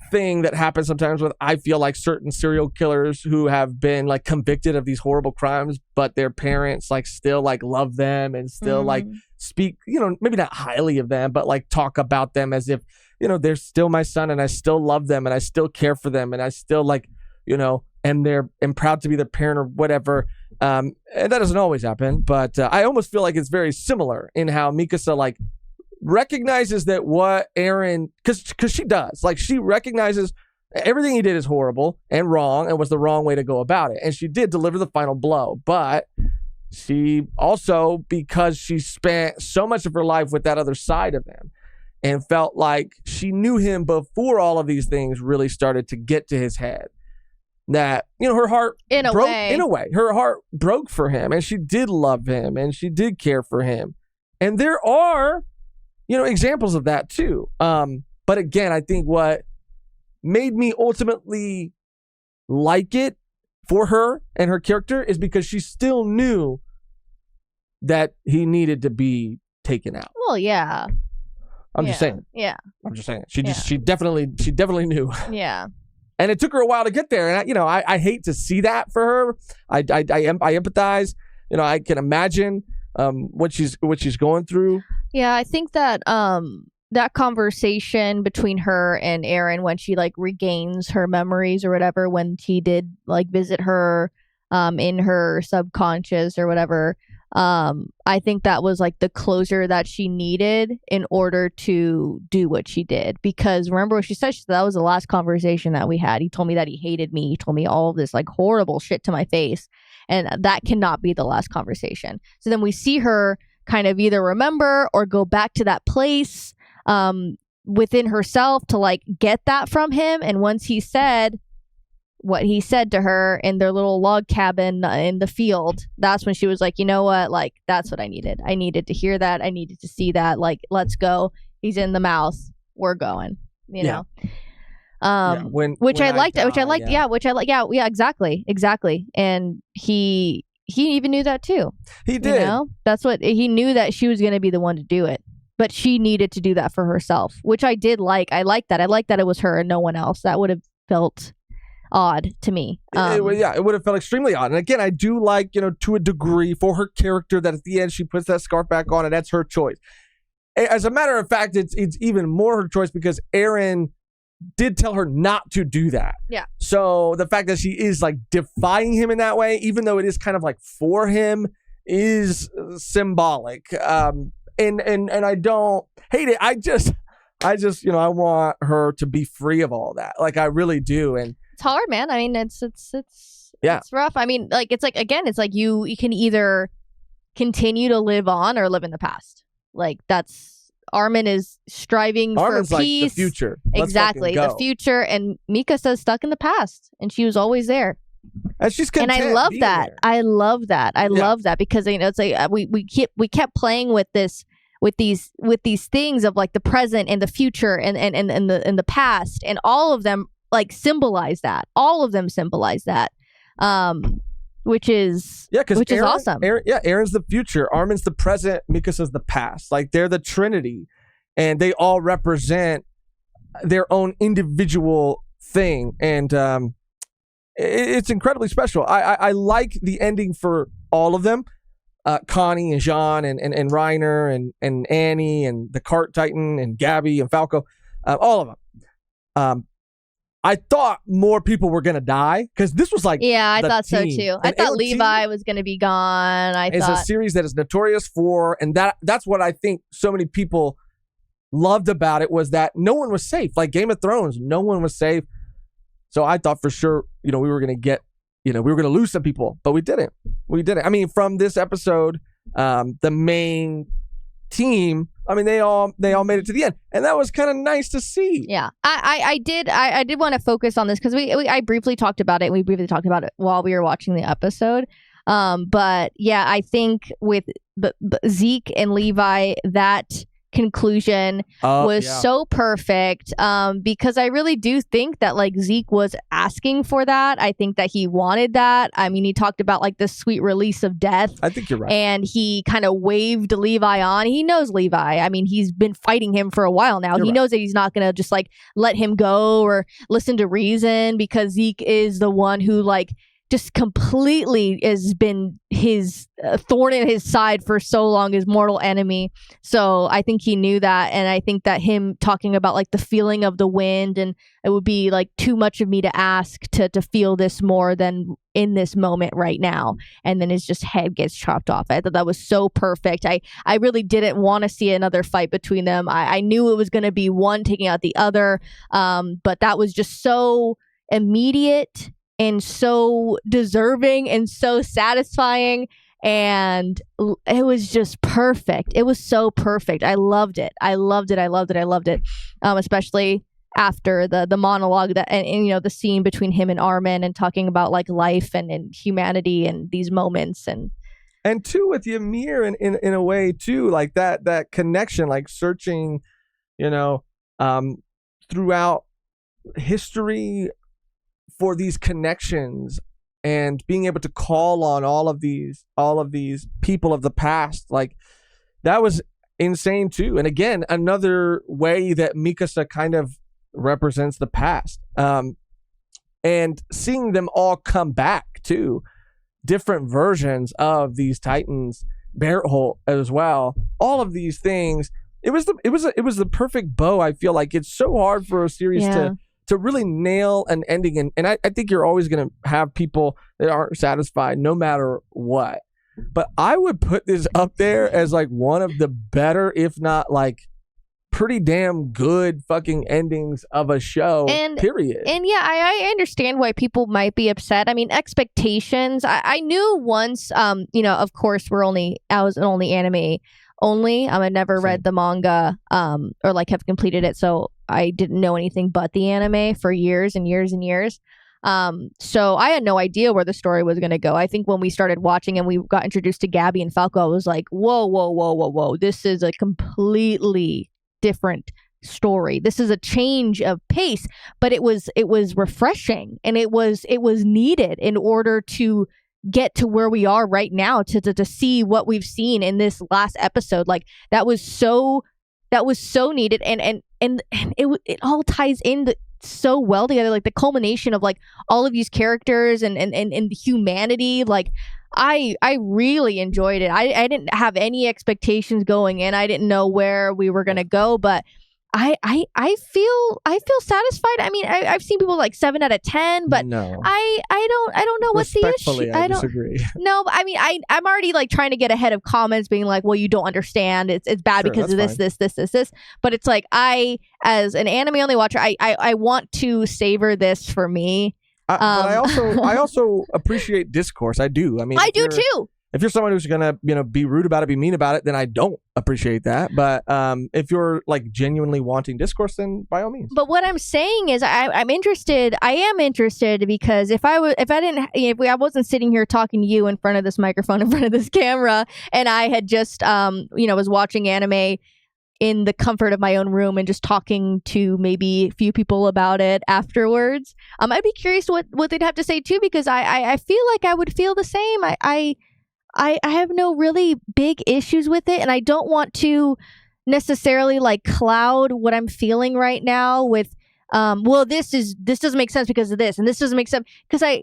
thing that happens sometimes with, I feel like, certain serial killers who have been like convicted of these horrible crimes, but their parents like still like love them and still like speak, maybe not highly of them, but like talk about them as if, they're still my son and I still love them and I still care for them and I still like, am proud to be their parent or whatever. And that doesn't always happen, but I almost feel like it's very similar in how Mikasa like recognizes that what Eren, because she does, like, she recognizes everything he did is horrible and wrong and was the wrong way to go about it. And she did deliver the final blow, but she also, because she spent so much of her life with that other side of him and felt like she knew him before all of these things really started to get to his head, that, her heart In a broke. way. In a way, her heart broke for him, and she did love him, and she did care for him. And there are, examples of that too. But again, I think what made me ultimately like it for her and her character is because she still knew that he needed to be taken out. Well, yeah. I'm just saying. Yeah. I'm just saying. She definitely knew. Yeah. And it took her a while to get there. And I hate to see that for her. I empathize. I can imagine what she's going through. Yeah, I think that that conversation between her and Aaron when she like regains her memories or whatever, when he did like visit her in her subconscious or whatever, I think that was like the closure that she needed in order to do what she did. Because remember what she said? She said that was the last conversation that we had. He told me that he hated me. He told me all of this like horrible shit to my face. And that cannot be the last conversation. So then we see her kind of either remember or go back to that place within herself to like get that from him. And once he said what he said to her in their little log cabin in the field, that's when she was like, you know what, like that's what I needed. I needed to hear that. I needed to see that. Like, let's go. He's in the mouth. We're going. Which I liked. Yeah, exactly. And he even knew that too. He did. That's what he knew, that she was going to be the one to do it. But she needed to do that for herself, which I did like. I like that. I like that it was her and no one else. That would have felt odd to me. It would have felt extremely odd. And again, I do like, to a degree for her character that at the end she puts that scarf back on, and that's her choice. As a matter of fact, it's even more her choice because Aaron did tell her not to do that. Yeah. So the fact that she is like defying him in that way, even though it is kind of like for him, is symbolic. And I don't hate it. I just I want her to be free of all that. Like I really do. And it's hard, man. I mean, it's rough. I mean, like it's like you can either continue to live on or live in the past. Like that's Armin is striving Armin's for peace. Like the future. Exactly, the future. And Mika says stuck in the past, and she was always there. And she's content. And I love that. There. I love that. I love that because it's like we kept playing with this. With these things of like the present and the future and the past, and all of them like symbolize that. All of them symbolize that, which is awesome. Aaron's the future, Armin's the present, Mikasa's the past. Like they're the Trinity, and they all represent their own individual thing, and it's incredibly special. I like the ending for all of them. Connie and Jean and Reiner and Annie and the Cart Titan and Gabby and Falco, all of them. I thought more people were gonna die because this was like I thought team. So too. And I thought Levi was gonna be gone. It's a series that is notorious for, and that's what I think so many people loved about it, was that no one was safe. Like Game of Thrones, no one was safe. So I thought for sure, we were gonna get. We were going to lose some people, but we didn't. I mean, from this episode, the main team, I mean, they all made it to the end, and that was kind of nice to see. Yeah, I did want to focus on this because I briefly talked about it. We briefly talked about it while we were watching the episode. But yeah, I think with the Zeke and Levi, that conclusion was so perfect, because I really do think that like Zeke was asking for that. I think that he wanted that. I mean, he talked about like the sweet release of death. I think you're right. And he kind of waved Levi on. He knows Levi. I mean, he's been fighting him for a while now. He knows that he's not gonna just like let him go or listen to reason, because Zeke is the one who like just completely has been his thorn in his side for so long, his mortal enemy. So I think he knew that. And I think that him talking about like the feeling of the wind, and it would be like too much of me to ask to feel this more than in this moment right now. And then his just head gets chopped off. I thought that was so perfect. I really didn't want to see another fight between them. I knew it was going to be one taking out the other. But that was just so immediate and so deserving and so satisfying, and it was just perfect. It was so perfect. I loved it. Especially after the monologue that and you know the scene between him and Armin and talking about like life and humanity and these moments and too with Ymir in a way too, like that connection, like searching, you know, throughout history for these connections and being able to call on all of these people of the past, like that was insane too. And again, another way that Mikasa kind of represents the past, and seeing them all come back too, different versions of these Titans, Berthold as well, all of these things. It was the perfect bow. I feel like it's so hard for a series to really nail an ending, and I think you're always going to have people that aren't satisfied no matter what. But I would put this up there as like one of the better, if not like pretty damn good fucking endings of a show, period. And yeah, I understand why people might be upset. I mean, expectations. I knew once, you know, of course, I was only anime only. I never read the manga, or like have completed it, so I didn't know anything but the anime for years and years and years. So I had no idea where the story was going to go. I think when we started watching and we got introduced to Gabby and Falco, I was like, whoa. This is a completely different story. This is a change of pace, but it was refreshing, and it was needed in order to get to where we are right now, to see what we've seen in this last episode. Like that was so needed, and it all ties in so well together, like the culmination of like all of these characters and humanity. Like I really enjoyed it. I didn't have any expectations going in. I didn't know where we were gonna go, but I feel satisfied. I mean, I've seen people like 7 out of 10, but no. I don't know what's the issue. I disagree. No, but I mean, I'm already like trying to get ahead of comments, being like, well, you don't understand. It's bad because of this. But it's like as an anime only watcher, I want to savor this for me. But I also appreciate discourse. I do. I mean, I do too. If you're someone who's gonna, be rude about it, be mean about it, then I don't appreciate that. But if you're like genuinely wanting discourse, then by all means. But what I'm saying is, I'm interested. I am interested because if I wasn't sitting here talking to you in front of this microphone, in front of this camera, and I had just was watching anime in the comfort of my own room and just talking to maybe a few people about it afterwards, I'd be curious what they'd have to say too, because I feel like I would feel the same. I have no really big issues with it, and I don't want to necessarily like cloud what I'm feeling right now with this doesn't make sense because of this, and this doesn't make sense because I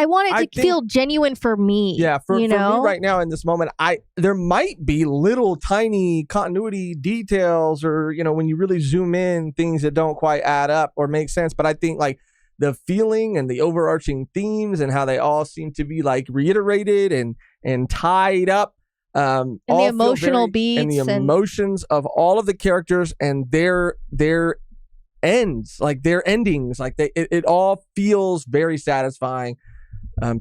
want it to feel genuine for me. Yeah, for me right now in this moment, there might be little tiny continuity details, or when you really zoom in, things that don't quite add up or make sense. But I think like the feeling and the overarching themes and how they all seem to be like reiterated and tied up, and the emotional beats and the emotions of all of the characters and their ends, like their endings, like it all feels very satisfying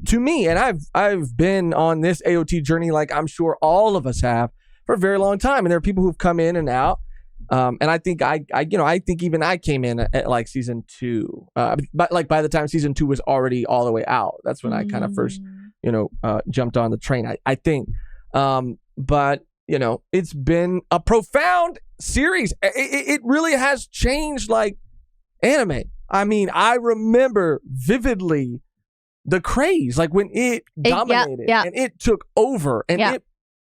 to me. And I've been on this AOT journey, like I'm sure all of us have, for a very long time. And there are people who've come in and out. And I think I think even I came in at like season 2, but like by the time season 2 was already all the way out, that's when I kind of first, jumped on the train. I think, but it's been a profound series. It really has changed like anime. I mean, I remember vividly the craze, like when it dominated and it took over and it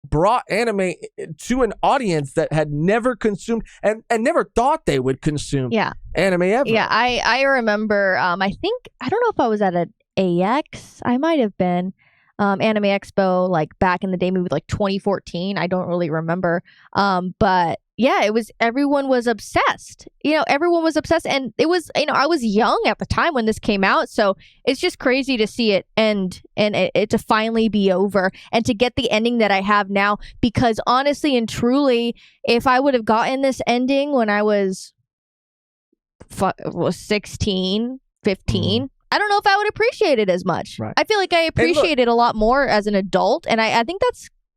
brought anime to an audience that had never consumed and never thought they would consume anime ever. Yeah, I remember, I don't know if I was at an AX. I might have been. Anime Expo, like back in the day, maybe like 2014. I don't really remember. But yeah, everyone was obsessed. Everyone was obsessed. And it was, I was young at the time when this came out. So it's just crazy to see it end and it to finally be over and to get the ending that I have now. Because honestly and truly, if I would have gotten this ending when I was 16, 15, I don't know if I would appreciate it as much. Right. I feel like I appreciate it a lot more as an adult, and I think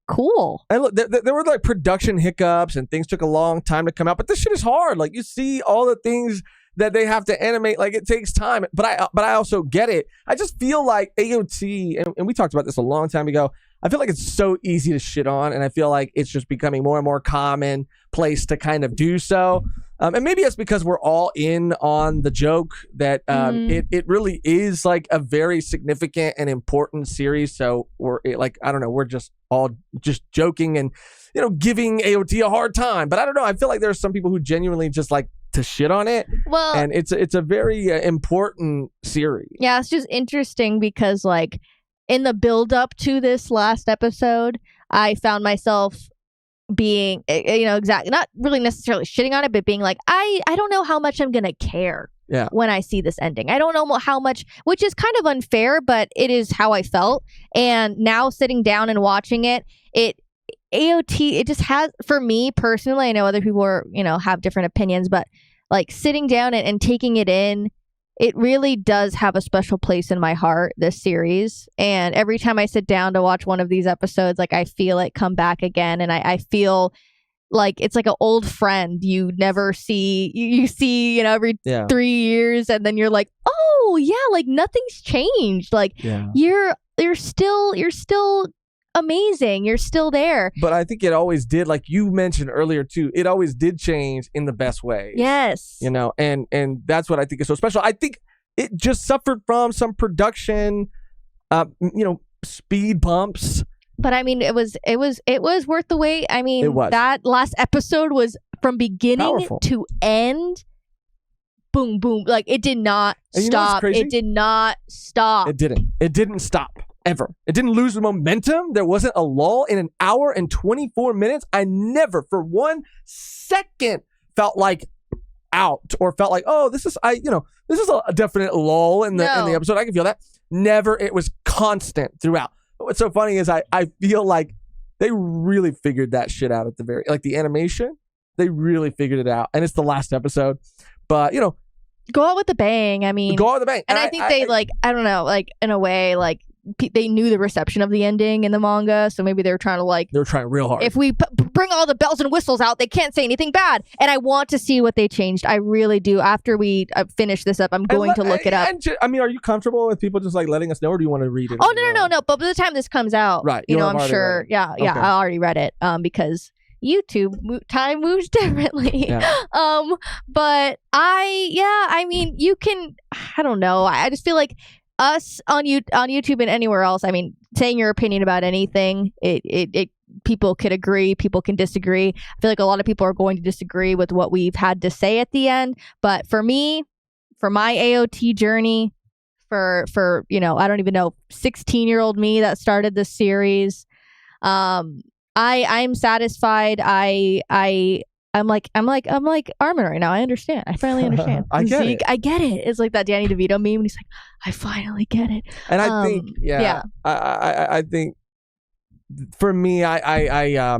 cool. And look, there were like production hiccups and things took a long time to come out, but this shit is hard. Like you see all the things that they have to animate, like it takes time. But I also get it. I just feel like AOT, and we talked about this a long time ago. I feel like it's so easy to shit on, and I feel like it's just becoming more and more commonplace to kind of do so. And maybe it's because we're all in on the joke that it really is like a very significant and important series. So I don't know, we're just all just joking and, giving AOT a hard time. But I don't know. I feel like there's some people who genuinely just like to shit on it. Well, and it's a very important series. Yeah, it's just interesting because like in the build up to this last episode, I found myself being, exactly, not really necessarily shitting on it, but being like, I don't know how much I'm going to care when I see this ending. I don't know how much, which is kind of unfair, but it is how I felt. And now sitting down and watching it AOT, it just has, for me personally, I know other people are, have different opinions, but like sitting down and taking it in, it really does have a special place in my heart, this series. And every time I sit down to watch one of these episodes, like I feel it come back again. And I feel like it's like an old friend you never see. You see, every 3 years. And then you're like, oh, yeah, like nothing's changed. Like you're still amazing. You're still there. But I think it always did, like you mentioned earlier too, it always did change in the best way. Yes. And that's what I think is so special. I think it just suffered from some production, speed bumps. But I mean, it was worth the wait. I mean, it was. That last episode was from beginning Powerful. To end. Boom, boom. Like it did not stop. It did not stop. It didn't stop. Ever. It didn't lose the momentum. There wasn't a lull in an hour and 24 minutes. I never for 1 second felt like out or felt like, oh, this is a definite lull in the episode. I can feel that. Never. It was constant throughout. But what's so funny is I feel like they really figured that shit out at the very, like the animation, they really figured it out. And it's the last episode. But, go out with a bang. I mean, go out with a bang. And I think they I don't know, like in a way, like they knew the reception of the ending in the manga, so maybe they were trying to they were trying real hard. If we bring all the bells and whistles out, they can't say anything bad. And I want to see what they changed. I really do. After we finish this up, I'm going to look it up. Are you comfortable with people just like letting us know, or do you want to read it? Oh no. But by the time this comes out, right? I'm sure. Yeah. Okay. I already read it. Because YouTube time moves differently. Yeah. But I mean, you can. I don't know. I just feel like us on YouTube and anywhere else, I mean, saying your opinion about anything, it people could agree, people can disagree. I feel like a lot of people are going to disagree with what we've had to say at the end. But for me, for my AOT journey, for I don't even know, 16-year-old me that started this series, I'm satisfied. I'm like Armin right now. I understand. I finally understand. I get it. I get it. It's like that Danny DeVito meme, and he's like, I finally get it. And I think, I think for me, I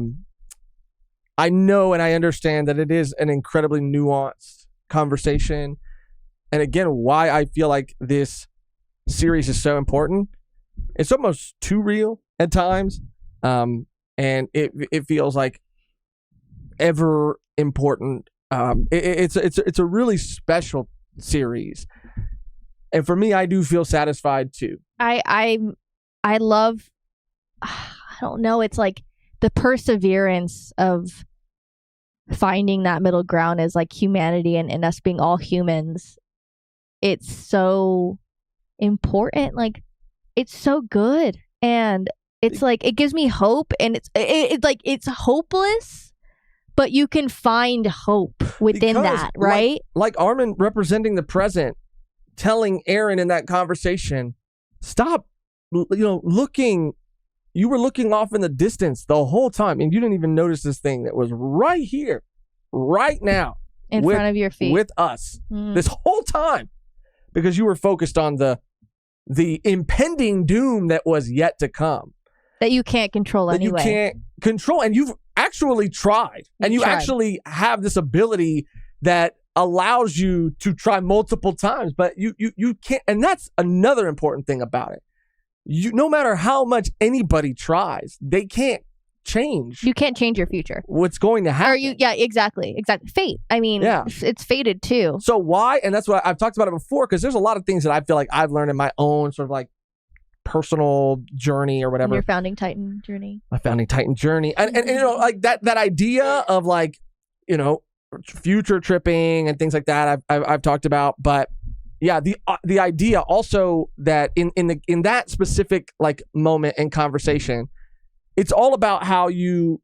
know and I understand that it is an incredibly nuanced conversation. And again, why I feel like this series is so important. It's almost too real at times, and it feels like ever important. It's a really special series, and for me, I do feel satisfied too. I love, I don't know, it's like the perseverance of finding that middle ground as like humanity and us being all humans. It's so important. Like it's so good, and it's like it gives me hope, and it's like it's hopeless, but you can find hope within that, right? Like Armin representing the present, telling Aaron in that conversation, stop, looking. You were looking off in the distance the whole time, and you didn't even notice this thing that was right here, right now. In front of your feet. With us this whole time, because you were focused on the impending doom that was yet to come. That you can't control anyway. That you can't control, and you've actually tried. And you actually have this ability that allows you to try multiple times, but you can't. And that's another important thing about it. No matter how much anybody tries, they can't change You can't change your future. what's going to happen. Exactly. Fate. I mean, Yeah. it's fated too. So why? And that's what I've talked about it before, because there's a lot of things that I feel like I've learned in my own sort of like personal journey or whatever. Your founding Titan journey. My founding Titan journey. And you know, like that idea of like, you know, future tripping and things like that I've talked about. But yeah, the idea also that in that specific like moment and conversation, it's all about how you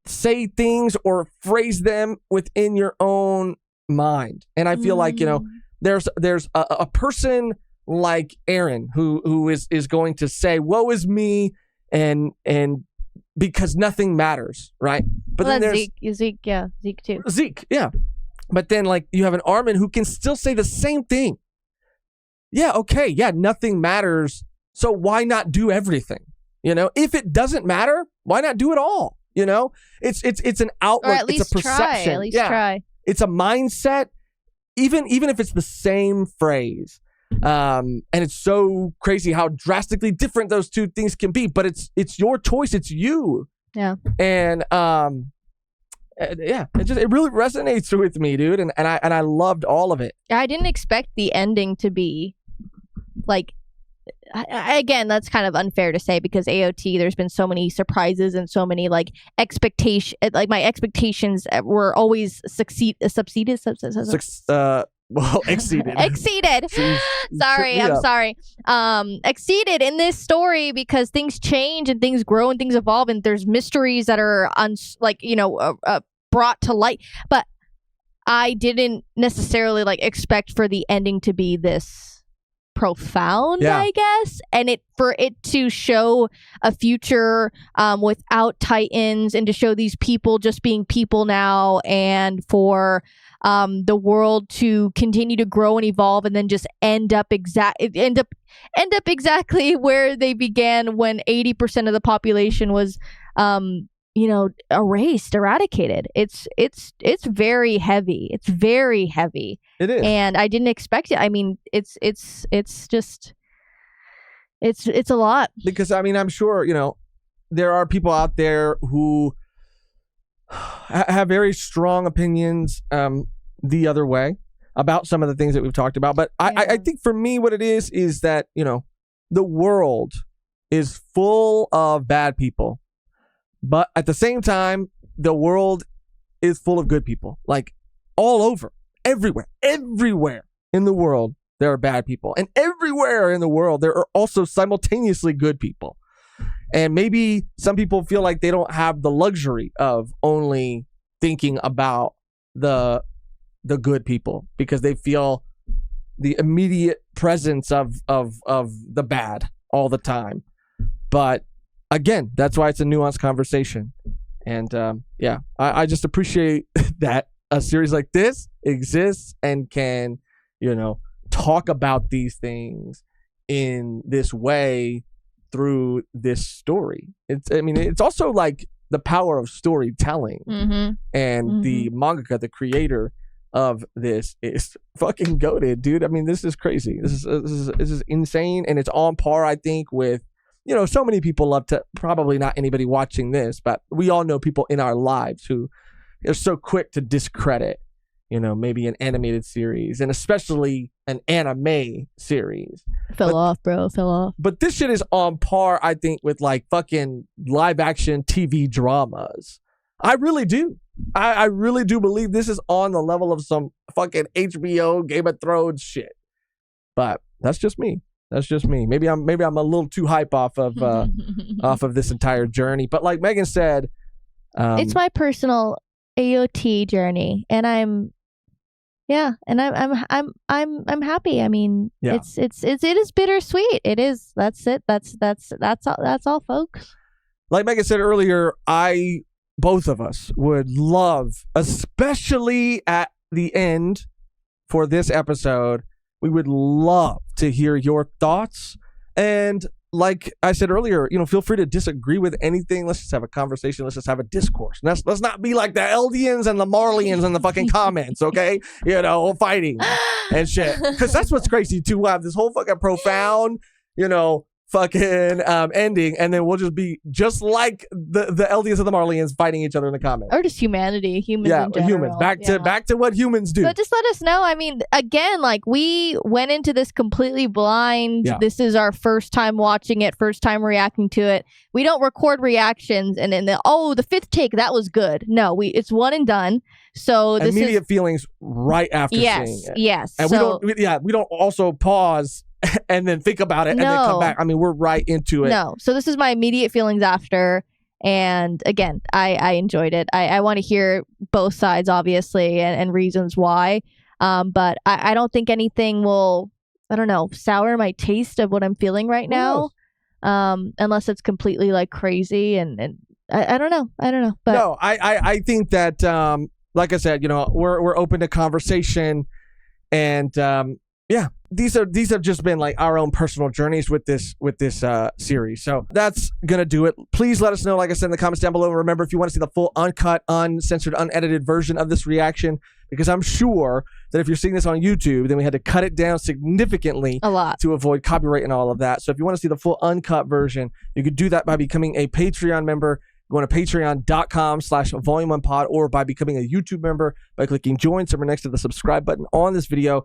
say things or phrase them within your own mind. And I feel like, you know, there's a person like Aaron who is going to say, woe is me, and because nothing matters, right? But then there's Zeke too. Zeke, yeah. But then like you have an Armin who can still say the same thing. Yeah, okay, yeah, nothing matters. So why not do everything? You know, if it doesn't matter, why not do it all? You know, it's an outlook, Or at least it's a perception. try. At least try. It's a mindset, even if it's the same phrase. And it's so crazy how drastically different those two things can be, but it's your choice, it's you. Yeah. And yeah, it really resonates with me, dude, and I loved all of it. I didn't expect the ending to be like, again, that's kind of unfair to say because AOT, there's been so many surprises and so many like my expectations were always exceeded. Exceeded. Sorry, I'm sorry. Exceeded in this story because things change and things grow and things evolve and there's mysteries that are brought to light. But I didn't necessarily like expect for the ending to be this profound, I guess, and for it to show a future without Titans and to show these people just being people now, and for the world to continue to grow and evolve and then just end up exactly where they began when 80% of the population was eradicated. It's very heavy. It's very heavy. It is. And I didn't expect it. I mean, it's just it's a lot. Because I mean, I'm sure, you know, there are people out there who have very strong opinions the other way about some of the things that we've talked about. But I think for me, what it is that, you know, the world is full of bad people. But at the same time, the world is full of good people. Like all over, everywhere in the world, there are bad people. And everywhere in the world, there are also simultaneously good people. And maybe some people feel like they don't have the luxury of only thinking about the good people because they feel the immediate presence of the bad all the time. But again, that's why it's a nuanced conversation. And I just appreciate that a series like this exists and can, you know, talk about these things in this way through this story. It's also like the power of storytelling. And the mangaka, the creator of this, is fucking goated, dude. I mean, this is crazy. This is insane, and it's on par, I think, with, you know, so many people love to, probably not anybody watching this, but we all know people in our lives who are so quick to discredit, you know, maybe an animated series, and especially an anime series. Fell off. But this shit is on par, I think, with like fucking live action TV dramas. I really do. I really do believe this is on the level of some fucking HBO Game of Thrones shit. But that's just me. Maybe I'm a little too hype off of this entire journey. But like Mehgan said, it's my personal AOT journey, and I'm happy. I mean, it is bittersweet. It is. That's it. That's all, folks. Like Mehgan said earlier, both of us would love, especially at the end for this episode, we would love to hear your thoughts. And like I said earlier, you know, feel free to disagree with anything. Let's just have a conversation. Let's just have a discourse. Let's not be like the Eldians and the Marlians in the fucking comments, okay? You know, fighting and shit. Because that's what's crazy too. We have this whole fucking profound, you know, fucking ending, and then we'll just be just like the Eldians and the Marleyans fighting each other in the comments. Or just humanity, humans in general. Humans. Back to what humans do. But just let us know. I mean, again, like we went into this completely blind. Yeah. This is our first time watching it, first time reacting to it. We don't record reactions and then the fifth take, that was good. No, it's one and done. So this immediate feelings right after seeing it. Yes. And we don't also pause and then think about it and then come back. I mean, we're right into it. No. So this is my immediate feelings after. And again, I enjoyed it. I want to hear both sides, obviously, and reasons why. But I don't think anything will, I don't know, sour my taste of what I'm feeling right now. Unless it's completely like crazy and I don't know. But no, I think that like I said, we're open to conversation, and these have just been like our own personal journeys with this series. So that's gonna do it. Please let us know, like I said, in the comments down below. Remember, if you want to see the full uncut, uncensored, unedited version of this reaction, because I'm sure that if you're seeing this on YouTube, then we had to cut it down significantly a lot to avoid copyright and all of that. So if you want to see the full uncut version, you could do that by becoming a Patreon member. Going to patreon.com/volume1pod, or by becoming a YouTube member by clicking join somewhere next to the subscribe button on this video.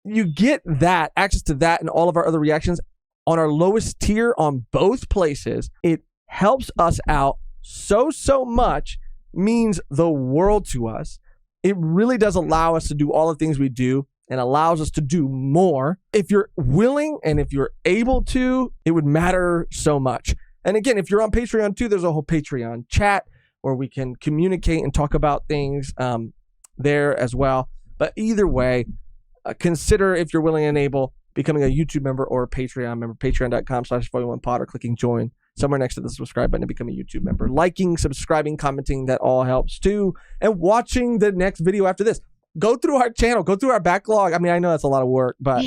You get that, access to that and all of our other reactions on our lowest tier on both places. It helps us out so much, means the world to us. It really does allow us to do all the things we do and allows us to do more. If you're willing and if you're able to, it would matter so much. And again, if you're on Patreon too, there's a whole Patreon chat where we can communicate and talk about things there as well. But either way, consider, if you're willing and able, becoming a YouTube member or a Patreon member. Patreon.com/volume1pod, or clicking join somewhere next to the subscribe button to become a YouTube member. Liking, subscribing, commenting, that all helps too. And watching the next video after this. Go through our channel, go through our backlog. I mean, I know that's a lot of work, but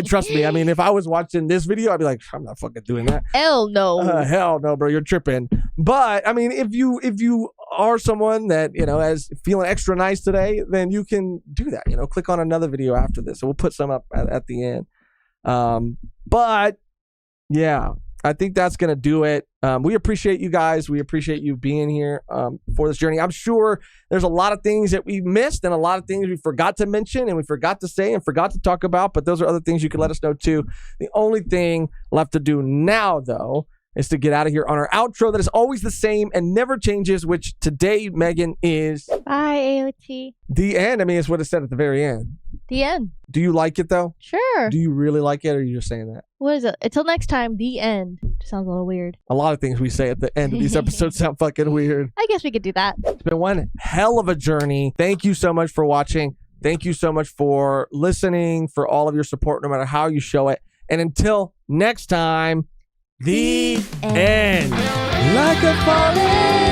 trust me. I mean, if I was watching this video, I'd be like, I'm not fucking doing that. Hell no. Hell no, bro. You're tripping. But I mean, if you are someone that, is feeling extra nice today, then you can do that. Click on another video after this. So we'll put some up at the end. But yeah, I think that's going to do it. We appreciate you guys. We appreciate you being here for this journey. I'm sure there's a lot of things that we missed and a lot of things we forgot to mention and we forgot to say and forgot to talk about, but those are other things you can let us know too. The only thing left to do now, though, is to get out of here on our outro that is always the same and never changes, which today, Mehgan, is... Bye, AOT. The end. I mean, it's what it said at the very end. The end. Do you like it, though? Sure. Do you really like it, or are you just saying that? What is it? Until next time, the end. Sounds a little weird. A lot of things we say at the end of these episodes sound fucking weird. I guess we could do that. It's been one hell of a journey. Thank you so much for watching. Thank you so much for listening, for all of your support, no matter how you show it. And until next time, the end. Like a falling